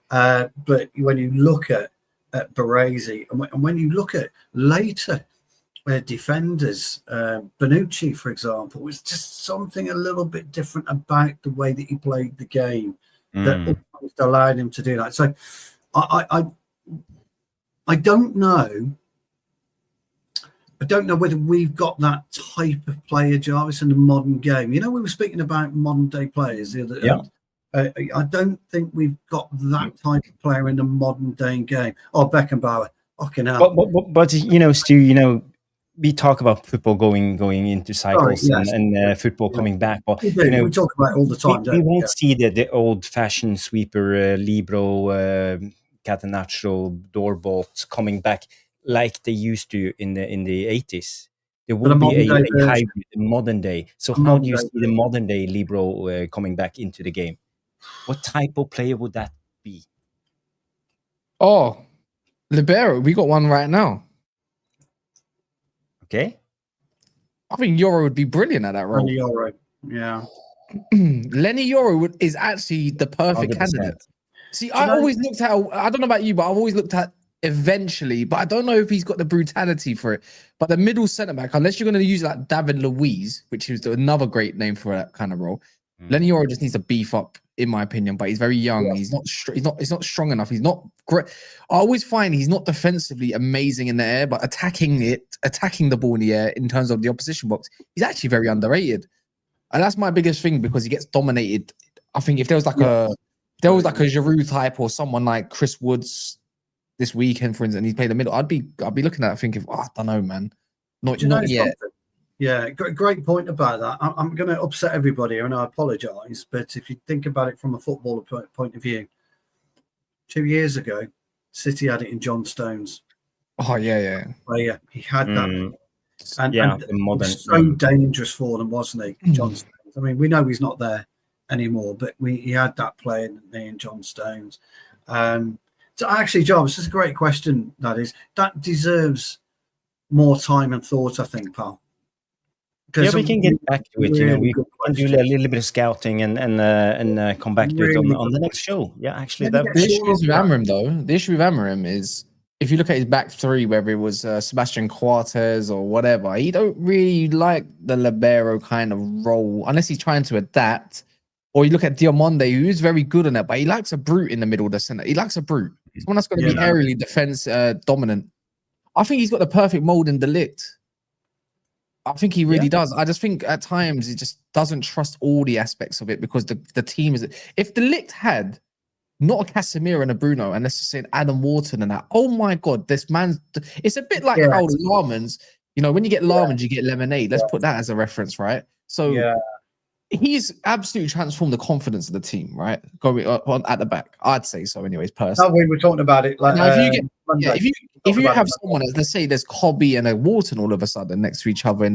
But when you look at Baresi, and when you look at later defenders, Bonucci, for example, was just something a little bit different about the way that he played the game that almost allowed him to do that. So I don't know. I don't know whether we've got that type of player, Jarvis, in the modern game. You know, we were speaking about modern day players the other day. I don't think we've got that type of player in the modern day game. Oh, Beckenbauer. Fucking hell. But you know, Stu, you know, we talk about football going into cycles and football coming back. But you know, we talk about it all the time. We won't see the old-fashioned sweeper, libero, catenaccio, door bolts coming back like they used to in the 80s. There will be a hybrid modern day. So how do you see the modern day libero coming back into the game? What type of player would that be? Oh, libero. We got one right now. Okay. I think Euro would be brilliant at that role. Lenny Euro, yeah. Lenny Euro is actually the perfect 100%. Candidate. See, I always looked at, I don't know about you, but I've always looked at eventually, but I don't know if he's got the brutality for it. But the middle centre back, unless you're going to use like David Luiz, which is another great name for that kind of role, Lenny Euro just needs to beef up, in my opinion. But he's very young. Yeah. He's not strong enough. He's not great. I always find he's not defensively amazing in the air, but attacking the ball in the air in terms of the opposition box, he's actually very underrated. And that's my biggest thing, because he gets dominated. I think if there was like a Giroud type or someone like Chris Woods this weekend, for instance, and he's played the middle, I'd be looking at it thinking, I don't know, man, not yet. Something? Yeah, great point about that. I'm going to upset everybody here, and I apologise, but if you think about it from a footballer point of view, 2 years ago, City had it in John Stones. Oh yeah. Player, he had that, and modern, it was so dangerous for them, wasn't he, John Stones? I mean, we know he's not there anymore, but he had that player in John Stones. So actually, Jarvis, this is a great question. That deserves more time and thought, I think, pal. Yeah, we can get back to it. Really, you know, we can do a little bit of scouting and come back to it on the next show. Yeah, actually, the issue with Amorim, though. The issue with Amorim is, if you look at his back three, whether it was Sebastian Cortez or whatever, he don't really like the libero kind of role unless he's trying to adapt. Or you look at Diomande, who is very good on that, but he likes a brute in the middle of the center. He likes a brute. Someone that's going to be aerially defense dominant. I think he's got the perfect mold in De Ligt. I think he really does. I just think at times he just doesn't trust all the aspects of it, because the team is... If De Ligt had not a Casemiro and a Bruno, and let's just say an Adam Wharton and that, oh my God, this man's... It's a bit like how Larman's... You know, when you get Larman's, you get lemonade. Let's put that as a reference, right? So he's absolutely transformed the confidence of the team, right? Going on at the back. I'd say so anyways, personally. We were talking about it. Like, now, if you have someone, let's say there's Cobby and a Wharton all of a sudden next to each other,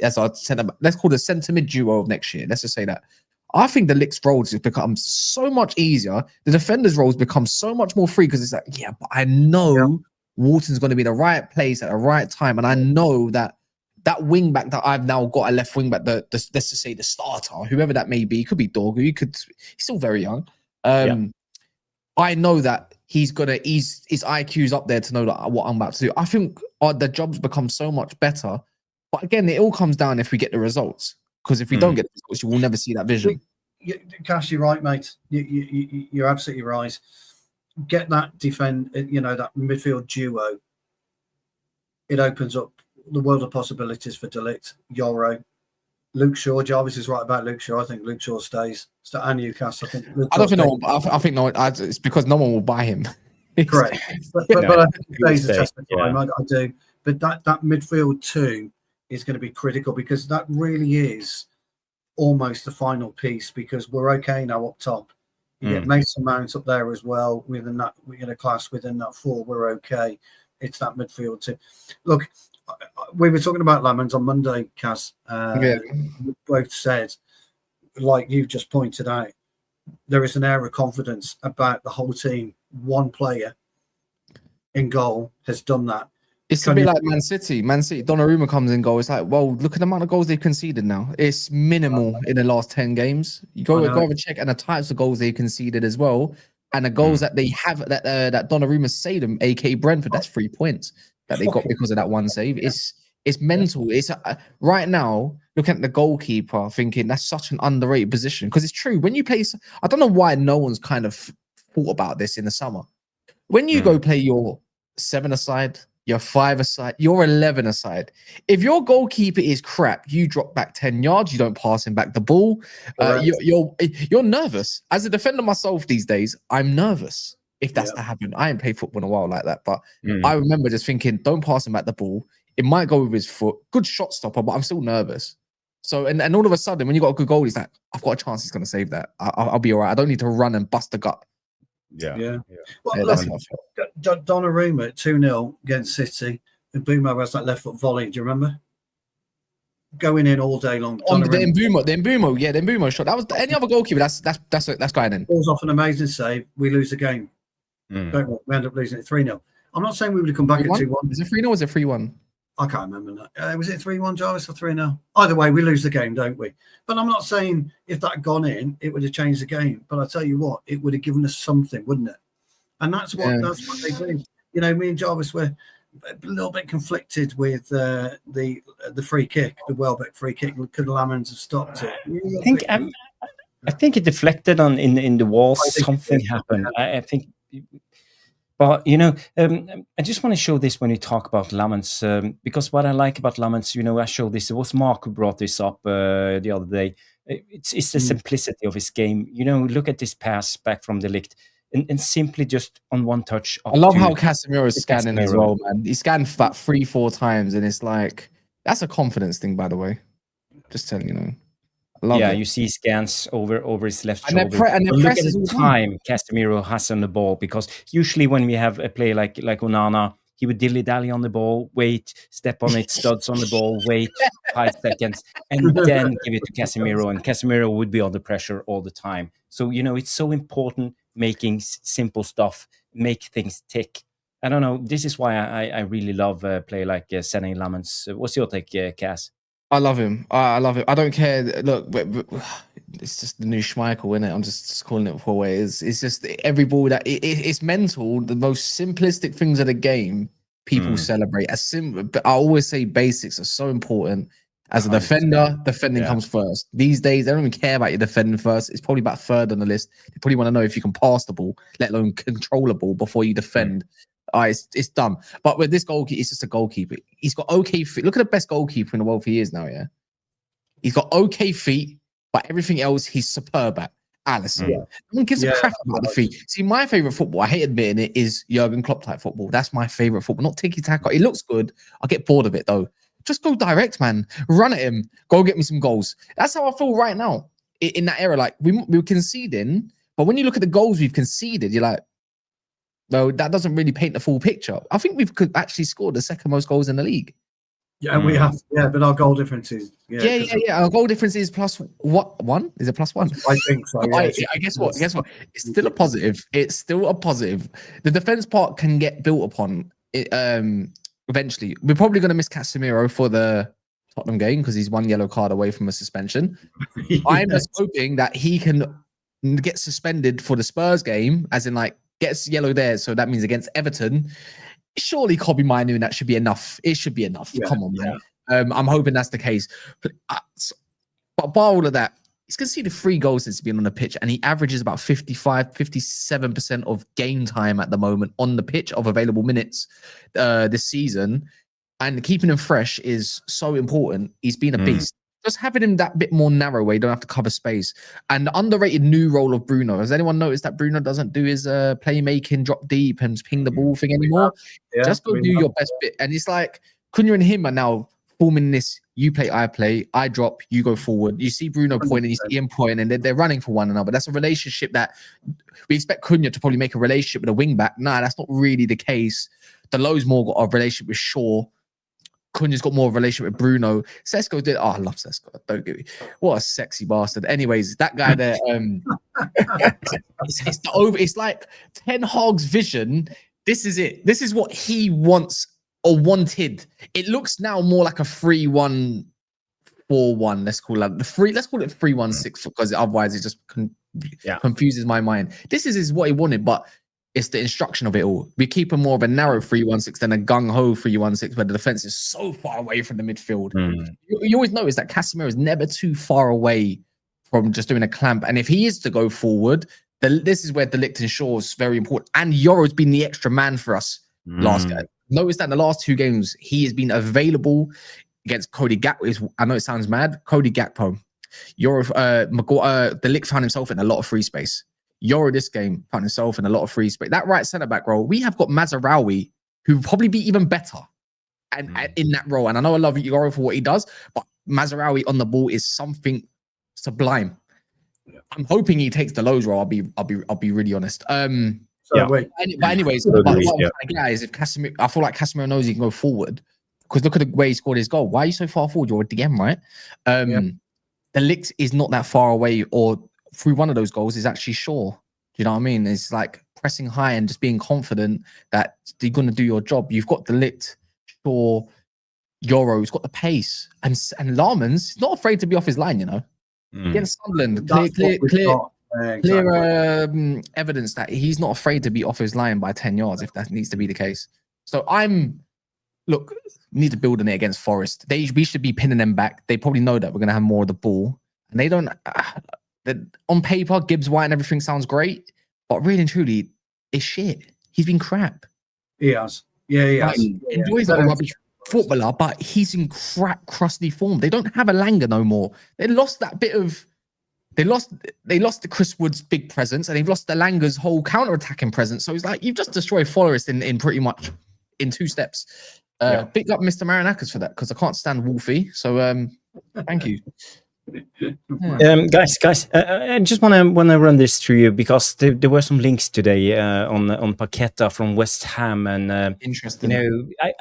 as our centre, let's call the centre mid duo of next year. Let's just say that. I think the Licht's roles has become so much easier. The defenders' roles become so much more free, because it's like, but I know Wharton's going to be in the right place at the right time, and I know that that wing back that I've now got, a left wing back, let's just say the starter, whoever that may be, could be Dorgu, he's still very young. I know that his IQ's up there to know that what I'm about to do. I think the job's become so much better. But again, it all comes down if we get the results. Because if we don't get the results, you will never see that vision. Cash, you're right, mate. You're absolutely right. Get that that midfield duo. It opens up the world of possibilities for De Ligt, Yoro, Luke Shaw. Jarvis is right about Luke Shaw. I think Luke Shaw stays. And Newcastle. I don't think I think it's because no one will buy him. Correct. But I think he stays a test of time. I do. But that midfield too is going to be critical, because that really is almost the final piece, because we're okay now up top. You get Mason Mount up there as well within that class within that four. We're okay. It's that midfield too. Look, we were talking about Lemons on Monday, Kaz. We both said, like you've just pointed out, there is an air of confidence about the whole team. One player in goal has done that. It's a bit like Man City. Donnarumma comes in goal. It's like, well, look at the amount of goals they've conceded now. It's minimal in the last 10 games. You go have a check, and the types of goals they conceded as well, and the goals that they have that Donnarumma saved them, aka Brentford. That's 3 points that they got because of that one save. It's mental. It's right now looking at the goalkeeper, thinking that's such an underrated position, because it's true. When you play, I don't know why no one's kind of thought about this in the summer. When you go play your 7 aside, your 5 aside, your 11 aside, if your goalkeeper is crap, you drop back 10 yards. You don't pass him back the ball. You're nervous. As a defender myself these days, I'm nervous if that's to happen. I ain't played football in a while like that, but I remember just thinking, don't pass him back the ball. It might go with his foot. Good shot stopper, but I'm still nervous. So, and all of a sudden, when you got a good goal, he's like, I've got a chance he's going to save that. I'll be all right. I don't need to run and bust the gut. Well, look, Donnarumma 2-0 against City, and Bumo has that left foot volley. Do you remember? Going in all day long. On the Mbumo shot. That was any other goalkeeper. That's going in. Falls off an amazing save. We lose the game. Don't we? We end up losing it 3-0. I'm not saying we would have come back at 2-1. Is it 3-0 or is it 3-1? I can't remember that. Was it 3-1, Jarvis, or 3-0? Either way, we lose the game, don't we? But I'm not saying if that had gone in, it would have changed the game. But I tell you what, it would have given us something, wouldn't it? And that's what they do. Me and Jarvis were a little bit conflicted with the free kick, the Welbeck free kick. Could Lamans have stopped it? I think it deflected in the wall. Something happened. I think. But, I just want to show this when we talk about Lamens, because what I like about Lamens, I showed this. It was Mark who brought this up the other day. It's the simplicity of his game. Look at this pass back from De Ligt, and simply just on one touch. I love how Casemiro is scanning as well, man. He scanned about 3-4 times, and it's like, that's a confidence thing, by the way. Just telling you. You see scans over his left shoulder. Look at the time Casemiro has on the ball, because usually when we have a play like Onana, he would dilly-dally on the ball, wait, step on it, studs on the ball, wait 5 seconds, and then give it to Casemiro, and Casemiro would be under pressure all the time. So, it's so important making simple stuff, make things tick. I don't know. This is why I really love a player like Sané Lamens. What's your take, Cass? I love him. I love him. I don't care. Look, it's just the new Schmeichel, isn't it? I'm just calling it for what it is. It's just every ball that it's mental. The most simplistic things of the game, people celebrate. But I always say basics are so important. As a defender, defending comes first. These days, they don't even care about your defending first. It's probably about third on the list. They probably want to know if you can pass the ball, let alone control the ball before you defend. It's dumb. But with this goalkeeper, it's just a goalkeeper. He's got okay feet. Look at the best goalkeeper in the world for years now, yeah? He's got okay feet, but everything else he's superb at. Alisson. No one gives a crap about the feet. See, my favourite football, I hate admitting it, is Jurgen Klopp type football. That's my favourite football. Not tiki-taka. It looks good. I get bored of it, though. Just go direct, man. Run at him. Go get me some goals. That's how I feel right now in that era. Like, we were conceding, but when you look at the goals we've conceded, you're like, no, that doesn't really paint the full picture. I think we've actually scored the second most goals in the league. Yeah, we have. Yeah, but our goal difference is... Yeah. Our goal difference is plus what? 1? Is it plus 1? I think so, yeah. I guess what? It's still a positive. It's still a positive. The defence part can get built upon eventually. We're probably going to miss Casemiro for the Tottenham game because he's 1 yellow card away from a suspension. Yes. I'm just hoping that he can get suspended for the Spurs game, as in like gets yellow there. So that means against Everton, surely Kobe Mainu, and that should be enough. It should be enough. Yeah, Come on, man. I'm hoping that's the case. But by all of that, he's conceded 3 goals since he's been on the pitch, and he averages about 57% of game time at the moment on the pitch of available minutes this season. And keeping him fresh is so important. He's been a beast. Just having him that bit more narrow where you don't have to cover space. And the underrated new role of Bruno. Has anyone noticed that Bruno doesn't do his playmaking, drop deep and ping the ball thing anymore? Just go do your best bit. And it's like Cunha and him are now forming this, you play, I drop, you go forward. You see Bruno pointing, you see him pointing, and they're running for one another. That's a relationship that we expect Cunha to probably make a relationship with a wing back. Nah, that's not really the case. Delo's more got a relationship with Shaw. Cunha's got more of a relationship with Bruno. Sesko did. Oh, I love Sesko. Don't get me. What a sexy bastard. Anyways, that guy there. It's like Ten Hag's vision. This is it. This is what he wants or wanted. It looks now more like a 3-1-4-1. Let's call it 3-1-6 because otherwise it just confuses my mind. This is what he wanted, but it's the instruction of it all. We keep a more of a narrow 3-1-6 than a gung-ho 3-1-6 where the defense is so far away from the midfield. You always notice that Casemiro is never too far away from just doing a clamp. And if he is to go forward, this is where De Ligt and Shaw is very important. And Yoro's been the extra man for us last game. Notice that in the last 2 games, he has been available against Cody Gakpo. I know it sounds mad. Cody Gakpo. De Ligt found himself in a lot of free space. Yoro this game found himself in a lot of free space. That right centre-back role, we have got Mazraoui, who will probably be even better and in that role. And I know I love Yoro for what he does, but Mazraoui on the ball is something sublime. I'm hoping he takes the Lowe's role. I'll be really honest. But anyways, guys, if Casemiro, I feel like Casemiro knows he can go forward because look at the way he scored his goal. Why are you so far forward? You're a DM, right? The Ligt is not that far away, or through one of those goals is actually Shaw. Do you know what I mean? It's like pressing high and just being confident that you're going to do your job. You've got De Ligt, Shaw, Yoro's got the pace, and Lahrmann's not afraid to be off his line. You know, against Sunderland, clear evidence that he's not afraid to be off his line by 10 yards if that needs to be the case. So need to build on it against Forest. We should be pinning them back. They probably know that we're going to have more of the ball, and they don't. On paper, Gibbs White and everything sounds great, but really and truly, it's shit. He's been crap. He has. Yeah, he has. Enjoys like a rubbish footballer, but he's in crap, crusty form. They don't have a Langer no more. They lost that bit of. They lost the Chris Wood's big presence, and they've lost the Langer's whole counter-attacking presence. So it's like you've just destroyed Forest in pretty much in 2 steps. Big up Mr. Marinakis for that because I can't stand Wolfie. So thank you. Guys, I just want to run this through you because there were some links today on Paquetá from West Ham, and interesting. You know,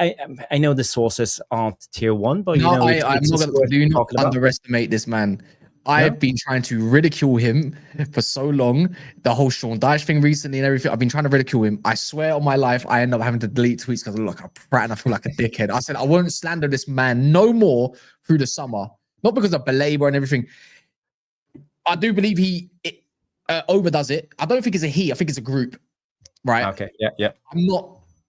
I know the sources aren't tier 1, but no, you know, I'm not going to do not underestimate this man. I've been trying to ridicule him for so long. The whole Sean Dyche thing recently and everything. I've been trying to ridicule him. I swear on my life, I end up having to delete tweets because I look like a prat and I feel like a dickhead. I said I won't slander this man no more through the summer. Not because of Belabor and everything. I do believe he overdoes it. I don't think it's a he. I think it's a group. Right? Okay. Yeah.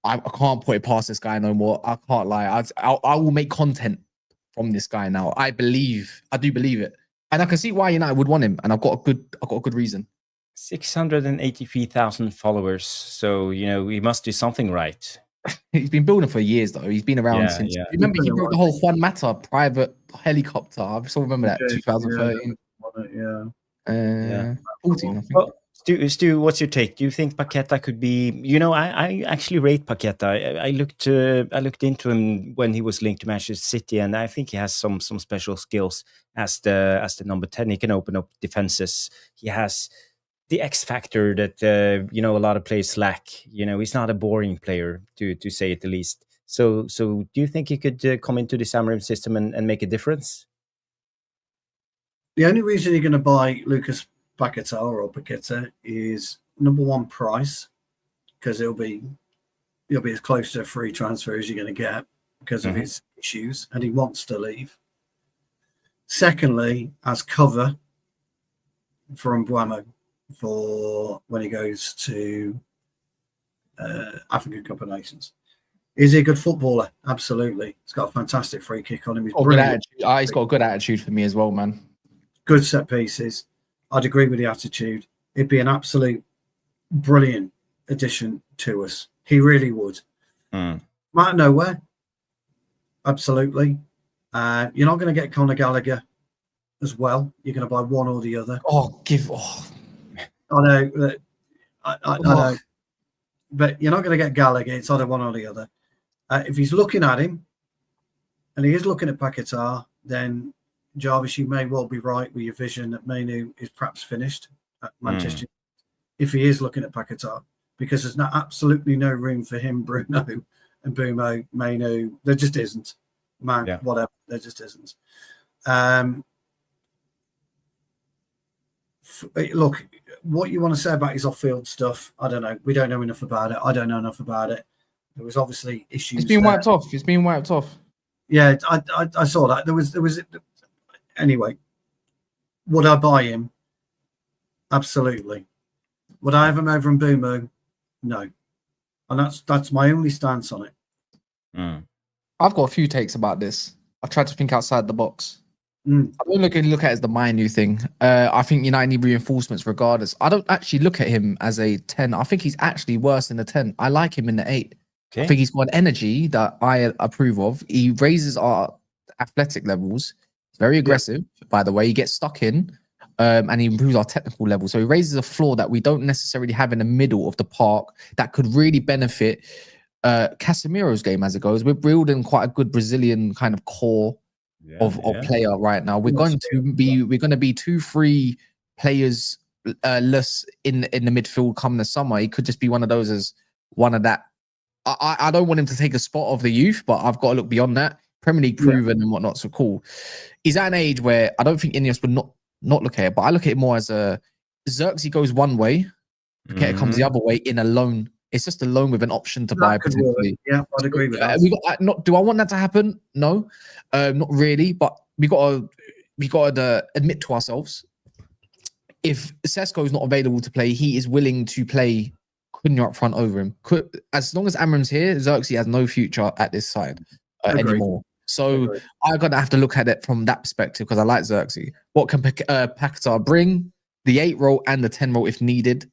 I can't put it past this guy no more. I can't lie. I will make content from this guy now. I do believe it. And I can see why United would want him. And I've got a good reason. 683,000 followers. So, you know, he must do something right. He's been building for years, though. He's been around since. Yeah. Remember, he broke the whole Juan Mata private helicopter. I still remember that, 2013. 14, I think. Well, Stu, what's your take? Do you think Paquetá could be? You know, I actually rate Paquetá. I looked into him when he was linked to Manchester City, and I think he has some special skills as the number 10. He can open up defenses. He has the X factor that you know, a lot of players lack. You know, he's not a boring player to say it the least. So do you think he could come into the Amorim system and make a difference? The only reason you're going to buy Lucas Paquetá is number 1, price, because he'll be as close to a free transfer as you're going to get because of his issues, and he wants to leave. Secondly, as cover for Mbeumo for when he goes to African Cup of Nations. Is he a good footballer? Absolutely. He's got a fantastic free kick on him. He's brilliant. He's got a good attitude for me as well, man. Good set pieces. I'd agree with the attitude. It'd be an absolute brilliant addition to us. He really would. Out of nowhere. Absolutely. You're not going to get Conor Gallagher as well. You're going to buy one or the other. I know. I know. But you're not going to get Gallagher. It's either one or the other. If he's looking at him, and he is looking at Paquetá, then Jarvis, you may well be right with your vision that Mainu is perhaps finished at Manchester. If he is looking at Paquetá, because there's absolutely no room for him, Bruno and Mbeumo, Mainu. There just isn't. Whatever. There just isn't. Look, what you want to say about his off-field stuff, I don't know. We don't know enough about it. I don't know enough about it. There was obviously issues. It's been wiped off. It's been wiped off. Yeah, I saw that. There was. Anyway, would I buy him? Absolutely. Would I have him over Mbeumo? No. And that's my only stance on it. I've got a few takes about this. I've tried to think outside the box. I don't look at it as the Mainu thing. I think United need reinforcements regardless. I don't actually look at him as a 10. I think he's actually worse than a 10. I like him in the 8. Okay. I think he's got an energy that I approve of. He raises our athletic levels. He's very aggressive, by the way. He gets stuck in and he improves our technical level. So he raises a floor that we don't necessarily have in the middle of the park that could really benefit Casemiro's game as it goes. We're building quite a good Brazilian kind of core of player right now. We're going to be 2-3 players less in the midfield come the summer. He could just be one of those as one of that. I don't want him to take a spot of the youth, but I've got to look beyond that. Premier League proven and whatnot. So cool. He's at an age where I don't think any of us would not look at it, but I look at it more as a Xerxes goes one way, Paquetá comes the other way in a loan. It's just a loan with an option to buy potentially. Yeah, I'd agree with that. Do I want that to happen? No, not really. But we got to admit to ourselves, if Sesko is not available to play, he is willing to play Cunha up front over him. As long as Amorim's here, Xerxes has no future at this side anymore. So I'm gonna have to look at it from that perspective because I like Xerxes. What can Paquetá bring? The 8 role and the 10 role if needed.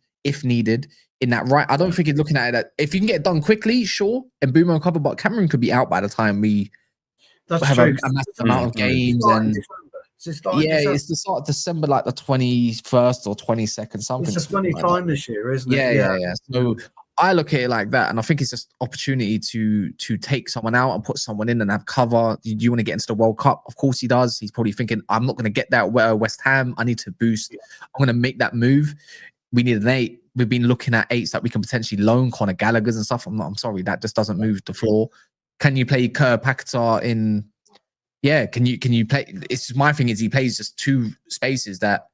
In that right, I don't think he's looking at it that if you can get it done quickly, sure, and Mbeumo cover, but Cameron could be out by the time we have a massive amount of games. And it's the start of December, like the 21st or 22nd, something. It's a funny time this year, isn't it? Yeah. So I look at it like that, and I think it's just opportunity to take someone out and put someone in and have cover. Do you want to get into the World Cup? Of course he does. He's probably thinking, I'm not going to get that West Ham. I need to boost. I'm going to make that move. We need an 8. We've been looking at 8s that we can potentially loan Conor Gallagher's and stuff. I'm sorry, that just doesn't move the floor. Can you play Paquetá in? Yeah, can you play? It's my thing is he plays just 2 spaces that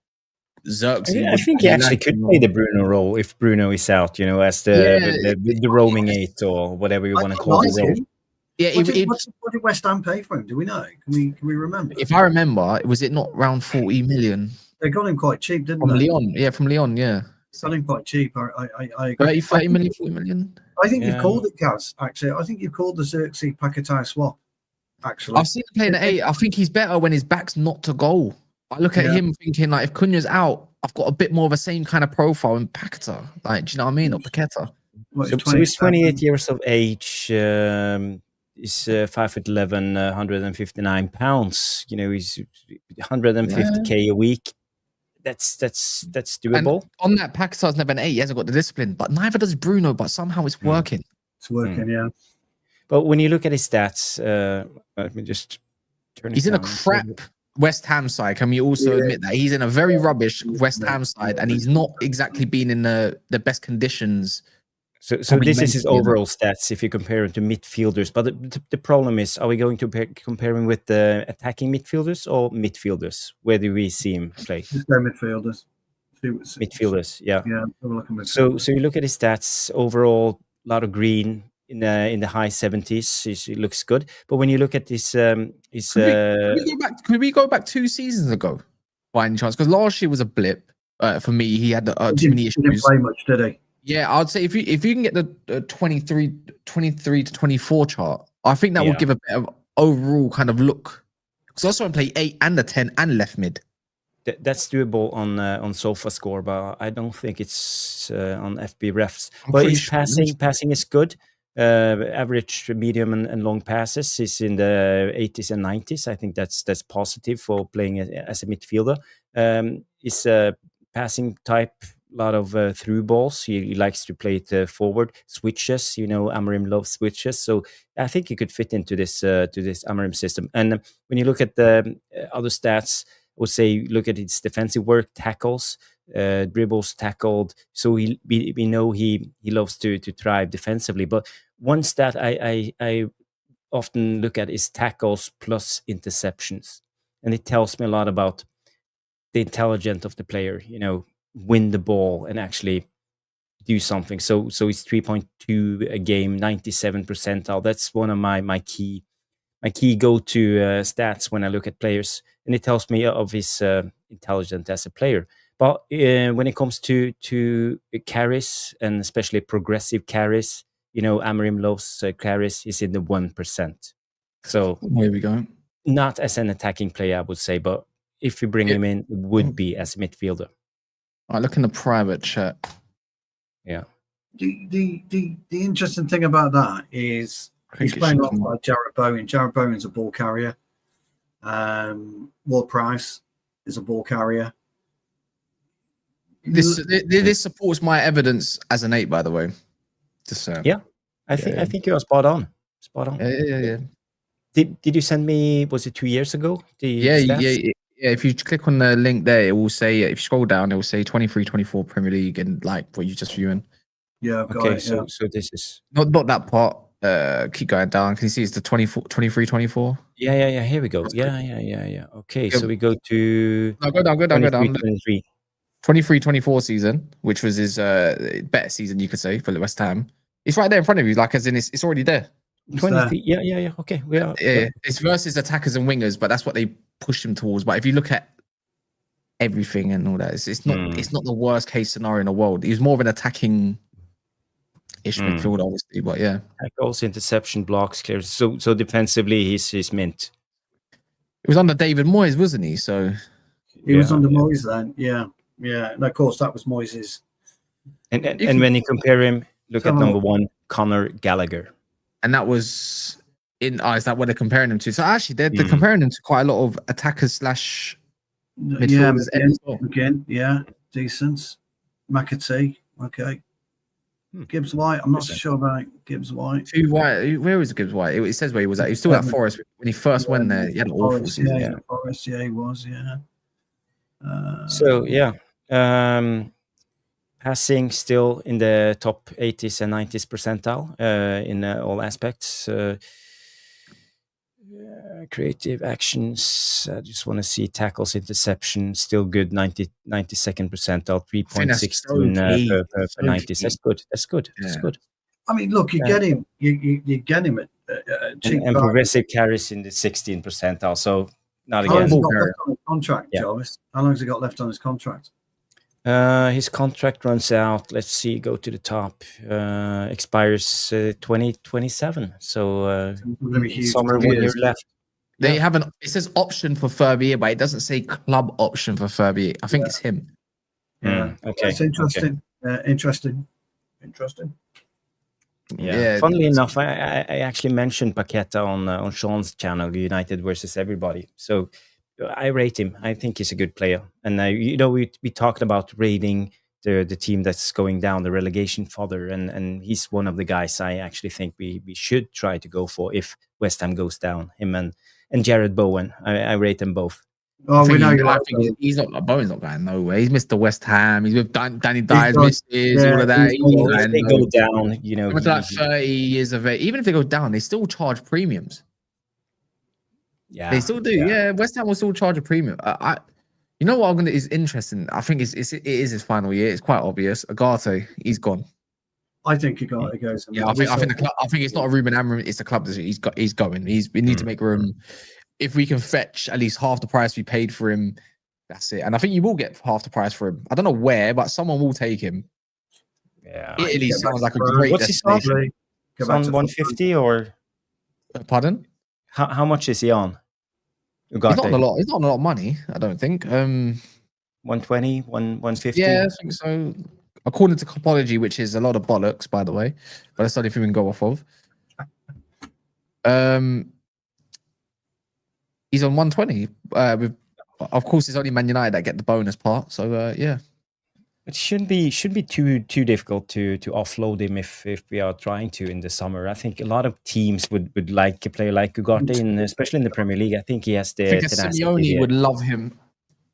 Xerxes. I think he actually could play the Bruno role if Bruno is out. As the roaming 8 or whatever you want to call the role. Yeah, what did West Ham pay for him? Do we know? Can we remember? If I remember, was it not around 40 million? They got him quite cheap, didn't they? From Lyon, from Lyon, yeah. Selling quite cheap. I agree. 30 million, 40 million. I think you've called it, Kaz. Actually, I think you've called the Xerxes Paquetá swap. Actually, I've seen him playing at 8. I think he's better when his back's not to goal. I look at him thinking like, if Cunha's out, I've got a bit more of the same kind of profile in Paquetá. Like, do you know what I mean? Or Paquetá. So he's 28 years of age. He's 5'11", 159 pounds. He's 150k a week. That's doable. And on that, Paquetá's never an 8. He hasn't got the discipline, but neither does Bruno. But somehow it's working. It's working, yeah. But when you look at his stats, let me just turn. He's in a crap West Ham side. Can we also admit that he's in a very rubbish West Ham side, and he's not exactly been in the best conditions. So this is his overall stats if you compare him to midfielders. But the problem is, are we going to compare him with the attacking midfielders or midfielders? Where do we see him play? Just go midfielders. Midfielders, yeah. Yeah. So you look at his stats overall, a lot of green. in the high 70s. It looks good. But when you look at this, Could we go back 2 seasons ago by any chance? Because last year was a blip for me. He had too many issues. He didn't play much, did he? Yeah, I'd say if you can get the 23 to 24 chart, I think that will give a bit of overall kind of look. Because I also want to play 8 and the 10 and left mid. That's doable on SofaScore, but I don't think it's on FB refs. But his passing is good. Average, medium, and long passes is in the 80s and 90s. I think that's positive for playing as a midfielder. His passing type, a lot of through balls. He likes to play it forward. Switches, Amorim loves switches. So I think he could fit into this Amorim system. And when you look at the other stats, I would say look at his defensive work, tackles, dribbles tackled. So we know he loves to thrive defensively. But one stat I often look at is tackles plus interceptions, and it tells me a lot about the intelligence of the player. Win the ball and actually do something. So it's 3.2 a game, 97 percentile. That's one of my key go-to stats when I look at players, and it tells me of his intelligence as a player. But when it comes to carries, and especially progressive carries, Amorim loves carries is in the 1%. So there we go. Not as an attacking player, I would say, but if you bring him in, it would be as a midfielder. All right, look in the private chat. Yeah. The interesting thing about that is he's playing alongside Jarrod Bowen. Jarrod Bowen's a ball carrier. Ward Price is a ball carrier. This supports my evidence as an 8, by the way. Just I think you are spot on. Yeah. Did you send me? Was it 2 years ago? Yeah. If you click on the link there, it will say. If you scroll down, it will say 23-24 Premier League and like what you just viewing. Yeah. I've got okay. it, So this is not that part. Keep going down. Can you see it's the 23-24? Yeah. Here we go. Yeah. Okay. So we go to go down. 23. 23-24 season, which was his better season, you could say, for West Ham. It's right there in front of you, like as in it's already there. 23. Yeah. Okay. We are. Yeah. It's versus attackers and wingers, but that's what they pushed him towards. But if you look at everything and all that, it's not the worst case scenario in the world. He was more of an attacking ish midfield, obviously, but yeah. Tackles, interception, blocks, clears. So defensively, he's mint. It was under David Moyes, wasn't he? So he was under Moyes then. Yeah. And of course, that was Moyes'. And when you compare him, look at number 1, Conor Gallagher. And that was in. Is that what they're comparing him to? So actually, they're comparing him to quite a lot of attackers / midfielders. Again, decent. McAtee, okay. Gibbs White, I'm not so sure about Gibbs White. Where was Gibbs White? It says where he was at. He was still at Forest when he first went there. He had an awful season. Yeah, Forest, he was, Passing still in the top 80s and 90s percentile in all aspects. Creative actions. I just want to see tackles, interception, still good. 92nd percentile, 3.16 per 90s. That's good. I mean, look, you get him. You get him at cheap and progressive carries in the 16th percentile. So not again. How long has he got again. left on his contract, Jarvis? How long has he got left on his contract? His contract runs out. Let's see. Go to the top. Expires 2027. So summer, 1 year left. They have it says option for further year, but it doesn't say club option for further year. I think it's him. Yeah. Okay. That's interesting. Interesting. Yeah. Funnily enough, I actually mentioned Paquetá on Sean's channel, United versus Everybody. So I rate him. I think he's a good player. And we talked about rating the team that's going down, the relegation fodder, and he's one of the guys I actually think we should try to go for if West Ham goes down. Him and Jarrod Bowen. I rate them both. Oh, we know. I think he's not. Bowen's not going nowhere. He's Mr. West Ham. He's with Danny Dyer's misses, all of that. If they go down, It's like 30 years of age. Even if they go down, they still charge premiums. Yeah, they still do. Yeah, West Ham will still charge a premium. You know what is interesting? I think it is his final year. It's quite obvious. Agate, he's gone. I think he goes. Yeah, I think the club. I think it's not a Rúben Amorim. It's the club that he's going. We need to make room. If we can fetch at least half the price we paid for him, that's it. And I think you will get half the price for him. I don't know where, but someone will take him. Yeah. Italy sounds like a great What's his destination. He's on 150 or? Pardon? How much is he on? He's not on a lot. He's not on a lot of money. I don't think. 120, 150. Yeah, I think so. According to Copology, which is a lot of bollocks, by the way, but that's not if we can go off of. He's on 120. Of course, it's only Man United that get the bonus part. So yeah, it shouldn't be too difficult to offload him if we are trying to in the summer. I think a lot of teams would like a player like Ugarte, especially in the Premier League. I think he has the. I think Simeone would love him.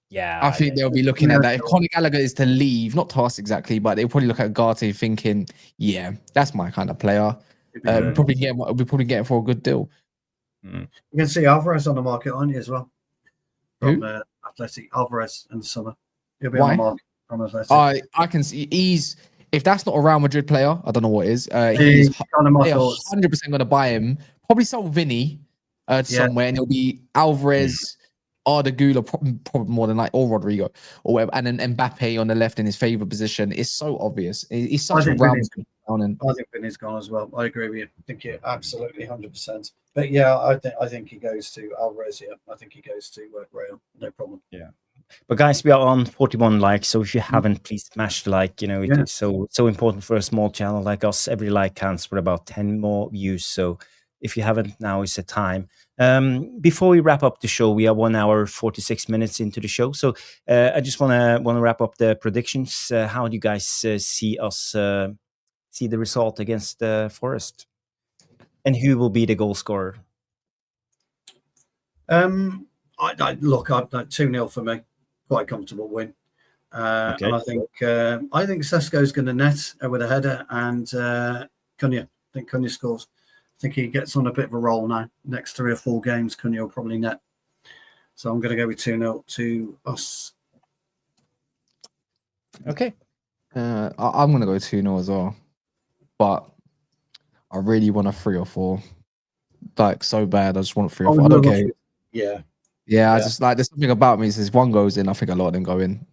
Yeah, I think they'll be looking at that. If Conor Gallagher is to leave, not to us exactly, but they'll probably look at Ugarte thinking, "Yeah, that's my kind of player." We probably get him for a good deal. You can see Alvarez on the market, aren't you, as well? From Athletic, Alvarez in the summer. He'll be on the market from Athletic. I can see if that's not a Real Madrid player, I don't know what is. He's 100% going to buy him. Probably sell Vinny somewhere, and it'll be Alvarez, Arda Güler, probably more than or Rodrigo, or whatever, and then Mbappe on the left in his favourite position. It's so obvious. He's such a Real Madrid. I think Vinny's gone as well. I agree with you. I think you're absolutely 100%. But yeah, I think he goes to Alvarez. Yeah, I think he goes to Real. No problem. Yeah. But guys, we are on 41 likes, so if you haven't, please smash the like. It's so important for a small channel like us. Every like counts for about 10 more views. So if you haven't, now is the time. Before we wrap up the show, we are 1 hour 46 minutes into the show. So I just want to wrap up the predictions. How do you guys see us see the result against Forest? And who will be the goal scorer? Look, 2-0 for me. Quite comfortable win. And I think Sesko's going to net with a header, and Cunha. I think Cunha scores. I think he gets on a bit of a roll now. Next 3 or 4 games, Cunha will probably net. So I'm going to go with 2-0 to us. Okay. I'm going to go 2-0 as well. But I really want a 3 or 4. Like, so bad. I just want 3 or 4. I don't care. Yeah. I just there's something about me. Says one goes in, I think a lot of them go in.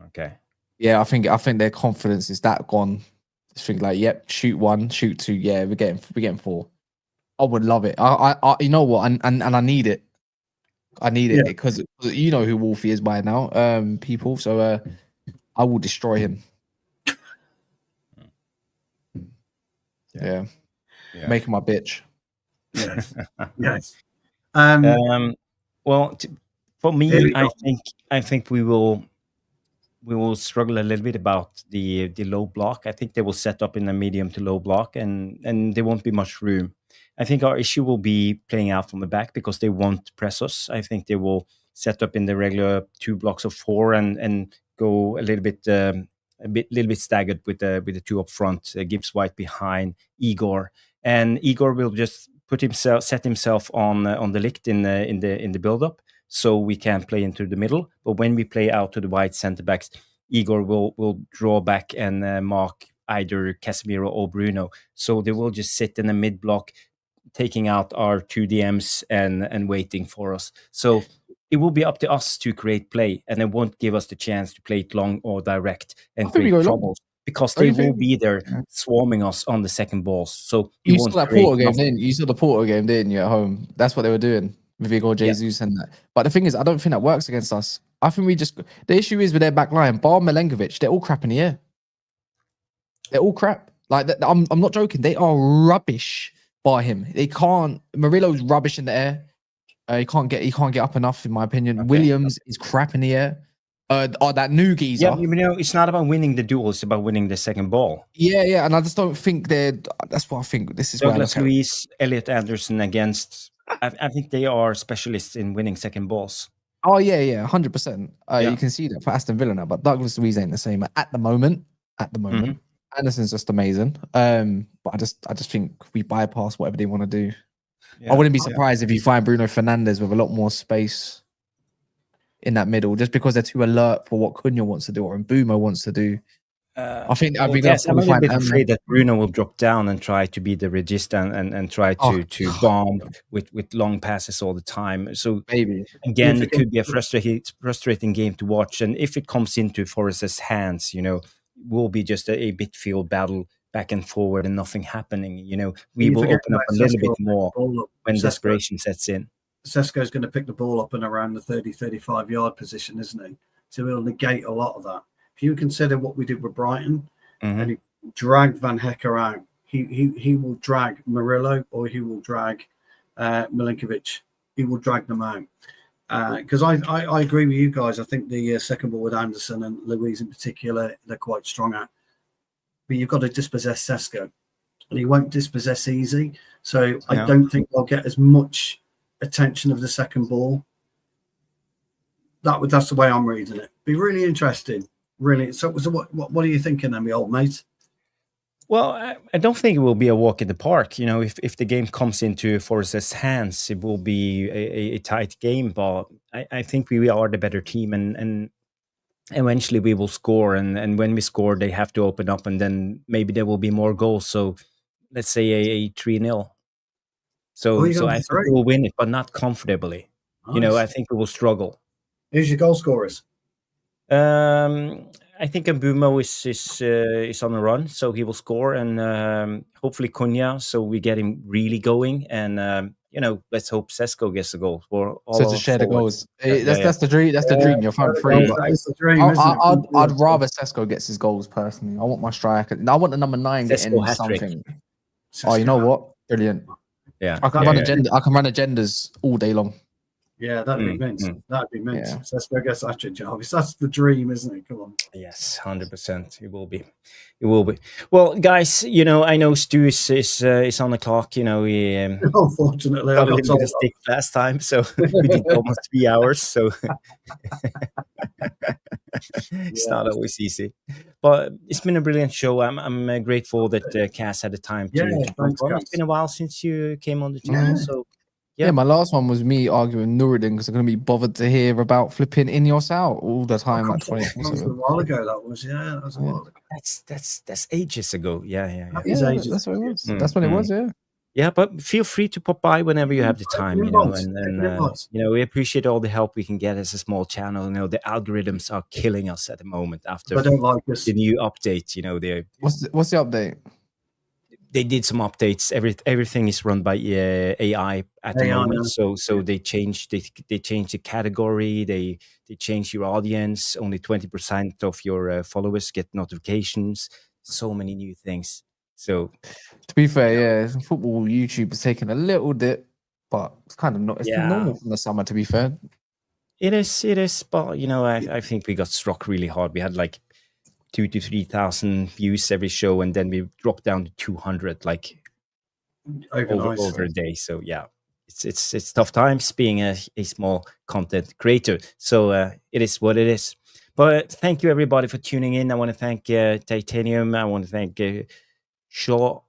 Okay. Yeah, I think their confidence is that gone. Just think yep, shoot 1, shoot 2. Yeah, we're getting 4. I would love it. I you know what? And I need it. I need it because you know who Wolfie is by now, people. So I will destroy him. Yeah. Make him my bitch. Yes. Well, for me, I think we will struggle a little bit about the low block. I think they will set up in a medium to low block, and there won't be much room. I think our issue will be playing out from the back because they won't press us. I think they will set up in the regular 2 blocks of 4 and go a little bit staggered with the 2 up front. Gibbs White behind Igor, and Igor will just set himself on the licht in the build up, so we can play into the middle. But when we play out to the wide centre backs, Igor will draw back and mark either Casemiro or Bruno. So they will just sit in the mid block, taking out our 2 DMs and waiting for us. So it will be up to us to create play, and it won't give us the chance to play it long or direct and create troubles. Because they will be there swarming us on the second balls. So you saw that Porto game, didn't you? You saw the Porto game, didn't you, at home? That's what they were doing with Igor Jesus and that. But the thing is, I don't think that works against us. I think the issue is with their back line, bar Milenkovic, they're all crap in the air. They're all crap. I'm not joking. They are rubbish by him. They can't. Murillo's rubbish in the air. He can't get up enough, in my opinion. Okay. Williams is crap in the air. That new geezer. Yeah, it's not about winning the duel; it's about winning the second ball. Yeah, and I just don't think that's what I think. This is Douglas Luiz, Elliot Anderson against. I think they are specialists in winning second balls. Oh yeah, 100%. You can see that for Aston Villa now, but Douglas Luiz ain't the same at the moment. Mm-hmm. Anderson's just amazing. But I just think we bypass whatever they want to do. Yeah. I wouldn't be surprised if you find Bruno Fernandes with a lot more space in that middle, just because they're too alert for what Cunha wants to do or Mbeumo wants to do. I think Well, we're gonna yes, I'm a probably little find bit afraid that Bruno will drop down and try to be the regista and try Oh, to bomb with long passes all the time. So baby. You again, it forget could be a frustrating game to watch. And if it comes into Forest's hands, will be just a midfield battle back and forward and nothing happening. We you will forget open up about a little Sesko bit picking the more ball up. when desperation sets in. Sesko's going to pick the ball up and around the 30, 35 yard position, isn't he? So he'll negate a lot of that. If you consider what we did with Brighton, and he dragged Van Hecker out, he will drag Murillo or he will drag Milinkovic. He will drag them out. Because I agree with you guys. I think the second ball with Anderson and Louise in particular, they're quite strong at. But you've got to dispossess Sesko, and he won't dispossess easy. So I don't think they'll get as much attention of the second ball. That's the way I'm reading it. Be really interesting. Really. So what are you thinking, then, my old mate? Well, I don't think it will be a walk in the park. If the game comes into Forest's hands, it will be a tight game. But I think we are the better team, and eventually we will score. And when we score, they have to open up, and then maybe there will be more goals. So let's say a 3-0. So I think we will win it, but not comfortably. Nice. I think we will struggle. Who's your goal scorers? I think Mbumo is on a run, so he will score, and hopefully Cunha, so we get him really going. And let's hope Sesko gets a goal for all. So to share the goals, Yeah, that's the dream. That's the dream. You're front three. But That is the dream, isn't it? I'd rather Sesko gets his goals personally. I want my striker. I want the number 9 getting Sesko hat-trick. something. Oh, you know what? Brilliant. Yeah, I can run agenda. I can run agendas all day long. Yeah, that'd be mint. That'd be mint. Yeah. Sesko gets that, Jarvis. That's the dream, isn't it? Come on. Yes, 100%. It will be. It will be. Well, guys, I know Stu is on the clock. He unfortunately got a little bit of stick last time, so we did almost 3 hours. So it's not always easy, but it's been a brilliant show. I'm grateful that Cass had the time to come on. It's been a while since you came on the channel, so. Yeah, my last one was me arguing Nuruddin because I'm going to be bothered to hear about flipping Ineos out all the time. That was a while ago. That was that was a while ago. That's ages ago. Yeah. That's what it was. That's when it was. Yeah. Yeah, but feel free to pop by whenever you have the time. And we appreciate all the help we can get as a small channel. The algorithms are killing us at the moment after the new update. What's the update? They did some updates. Everything is run by AI at the moment. So they changed the category. They changed your audience. Only 20% of your followers get notifications. So many new things. So to be fair, football YouTube is taking a little dip, but it's kind of not. It's normal from the summer. To be fair, it is. But I think we got struck really hard. We had like 2,000 to 3,000 views every show, and then we dropped down to 200 over a day. So yeah, it's tough times being a small content creator. So it is what it is. But thank you everybody for tuning in. I want to thank Titanium. I want to thank Sean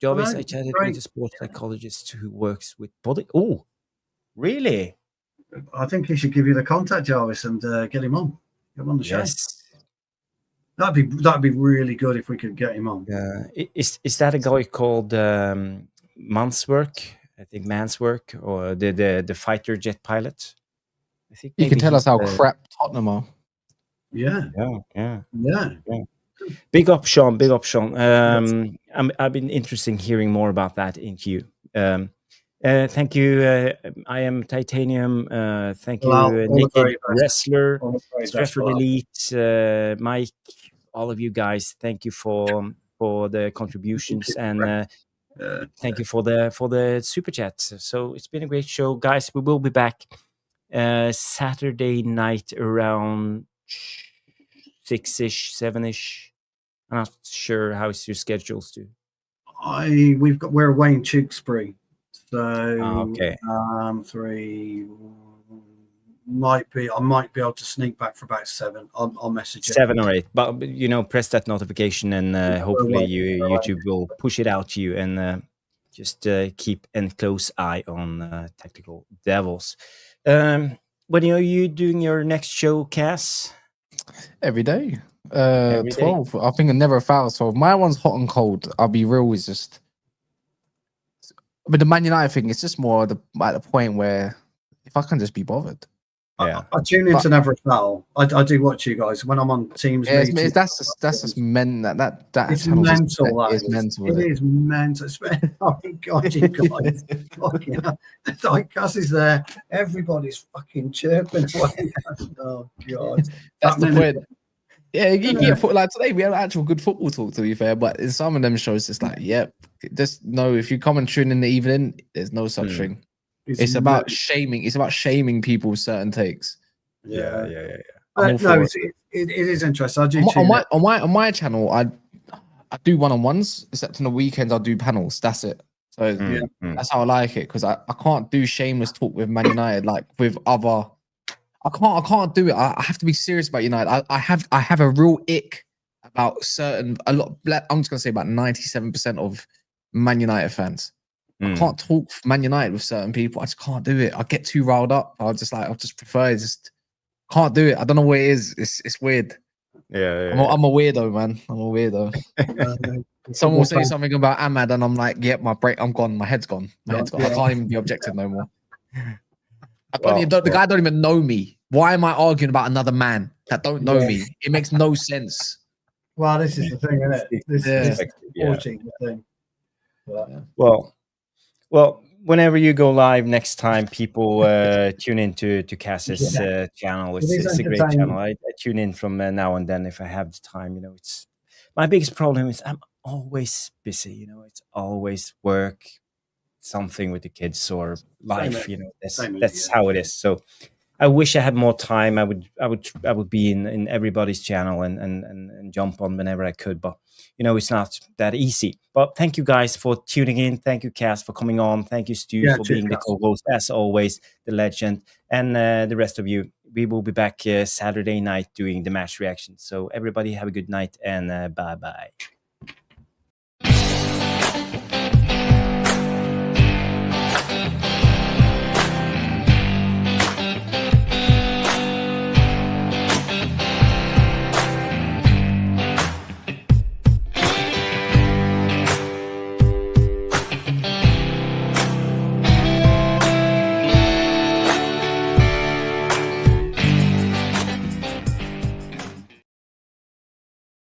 Jarvis. I chatted with a sports psychologist who works with body. Oh, really? I think he should give you the contact, Jarvis, and get him on. Get him on the show. Yes. That'd be really good if we could get him on. Is that a guy called Manswork? I think Manswork, or the fighter jet pilot. I think you can tell us how crap Tottenham are. Yeah. Big up, Sean. I've been interested in hearing more about that in queue. Thank you. I am Titanium. Thank you, Naked Wrestler, Stratford Elite, Mike, all of you guys. Thank you for the contributions, and thank you for the super chat. So it's been a great show, guys. We will be back Saturday night around 6-ish, 7-ish. I'm not sure how's your schedules do. We're away in Tewkesbury. So okay. 3 I might be able to sneak back for about 7. I'll message you. 7 or 8, but press that notification, and hopefully YouTube will push it out to you, and just keep a close eye on Tactical Devils. When are you doing your next show, Cass? Every day. Every day? 12. I think I never foul. So my one's hot and cold. I'll be real. Is just, but the Man United thing, it's just more at the point where if I can just be bothered. Yeah. I tune into Never a Foul. I do watch you guys when I'm on Teams. Yeah, meetings. that's just men. That It's channel's mental. That is mental. It is mental. Oh God, you guys! Fucking hell. It's like Cass is there. Everybody's fucking chirping away. Oh God, That's the point. Yeah, you Yeah. get like today we have actual good football talk, to be fair, but in some of them shows it's like, yep, just no. If you come and tune in the evening, there's no such thing. It's about shaming. It's about shaming people with certain takes. Yeah. No, it is interesting. I do on my channel. I do one-on-ones, except on the weekends I do panels. That's it. So that's how I like it, because I can't do shameless talk with Man United like with other. I can't do it. I have to be serious about United. I have a real ick about I'm just gonna say about 97% of Man United fans. I can't talk Man United with certain people. I just can't do it. I get too riled up. I just prefer just can't do it. I don't know what it is. It's weird. Yeah. I'm a weirdo, man. I'm a weirdo. Someone will say something about Ahmad, and I'm like, yep, I'm gone. My head's gone. I can't even be objective no more. The guy don't even know me. Why am I arguing about another man that don't know me? It makes no sense. Well, this is the thing, isn't it? This is the thing. Well, whenever you go live next time, people tune into Cass's channel. It's a great channel. I tune in from now and then if I have the time. You know, it's my biggest problem is I'm always busy. You know, it's always work, something with the kids or life. You know, that's how it is. So I wish I had more time. I would be in everybody's channel and jump on whenever I could, but you know, it's not that easy. But thank you guys for tuning in. Thank you, Cass, for coming on. Thank you, Stu, for being the co-host, as always, the legend. And the rest of you, we will be back Saturday night doing the match reaction. So everybody have a good night and bye-bye.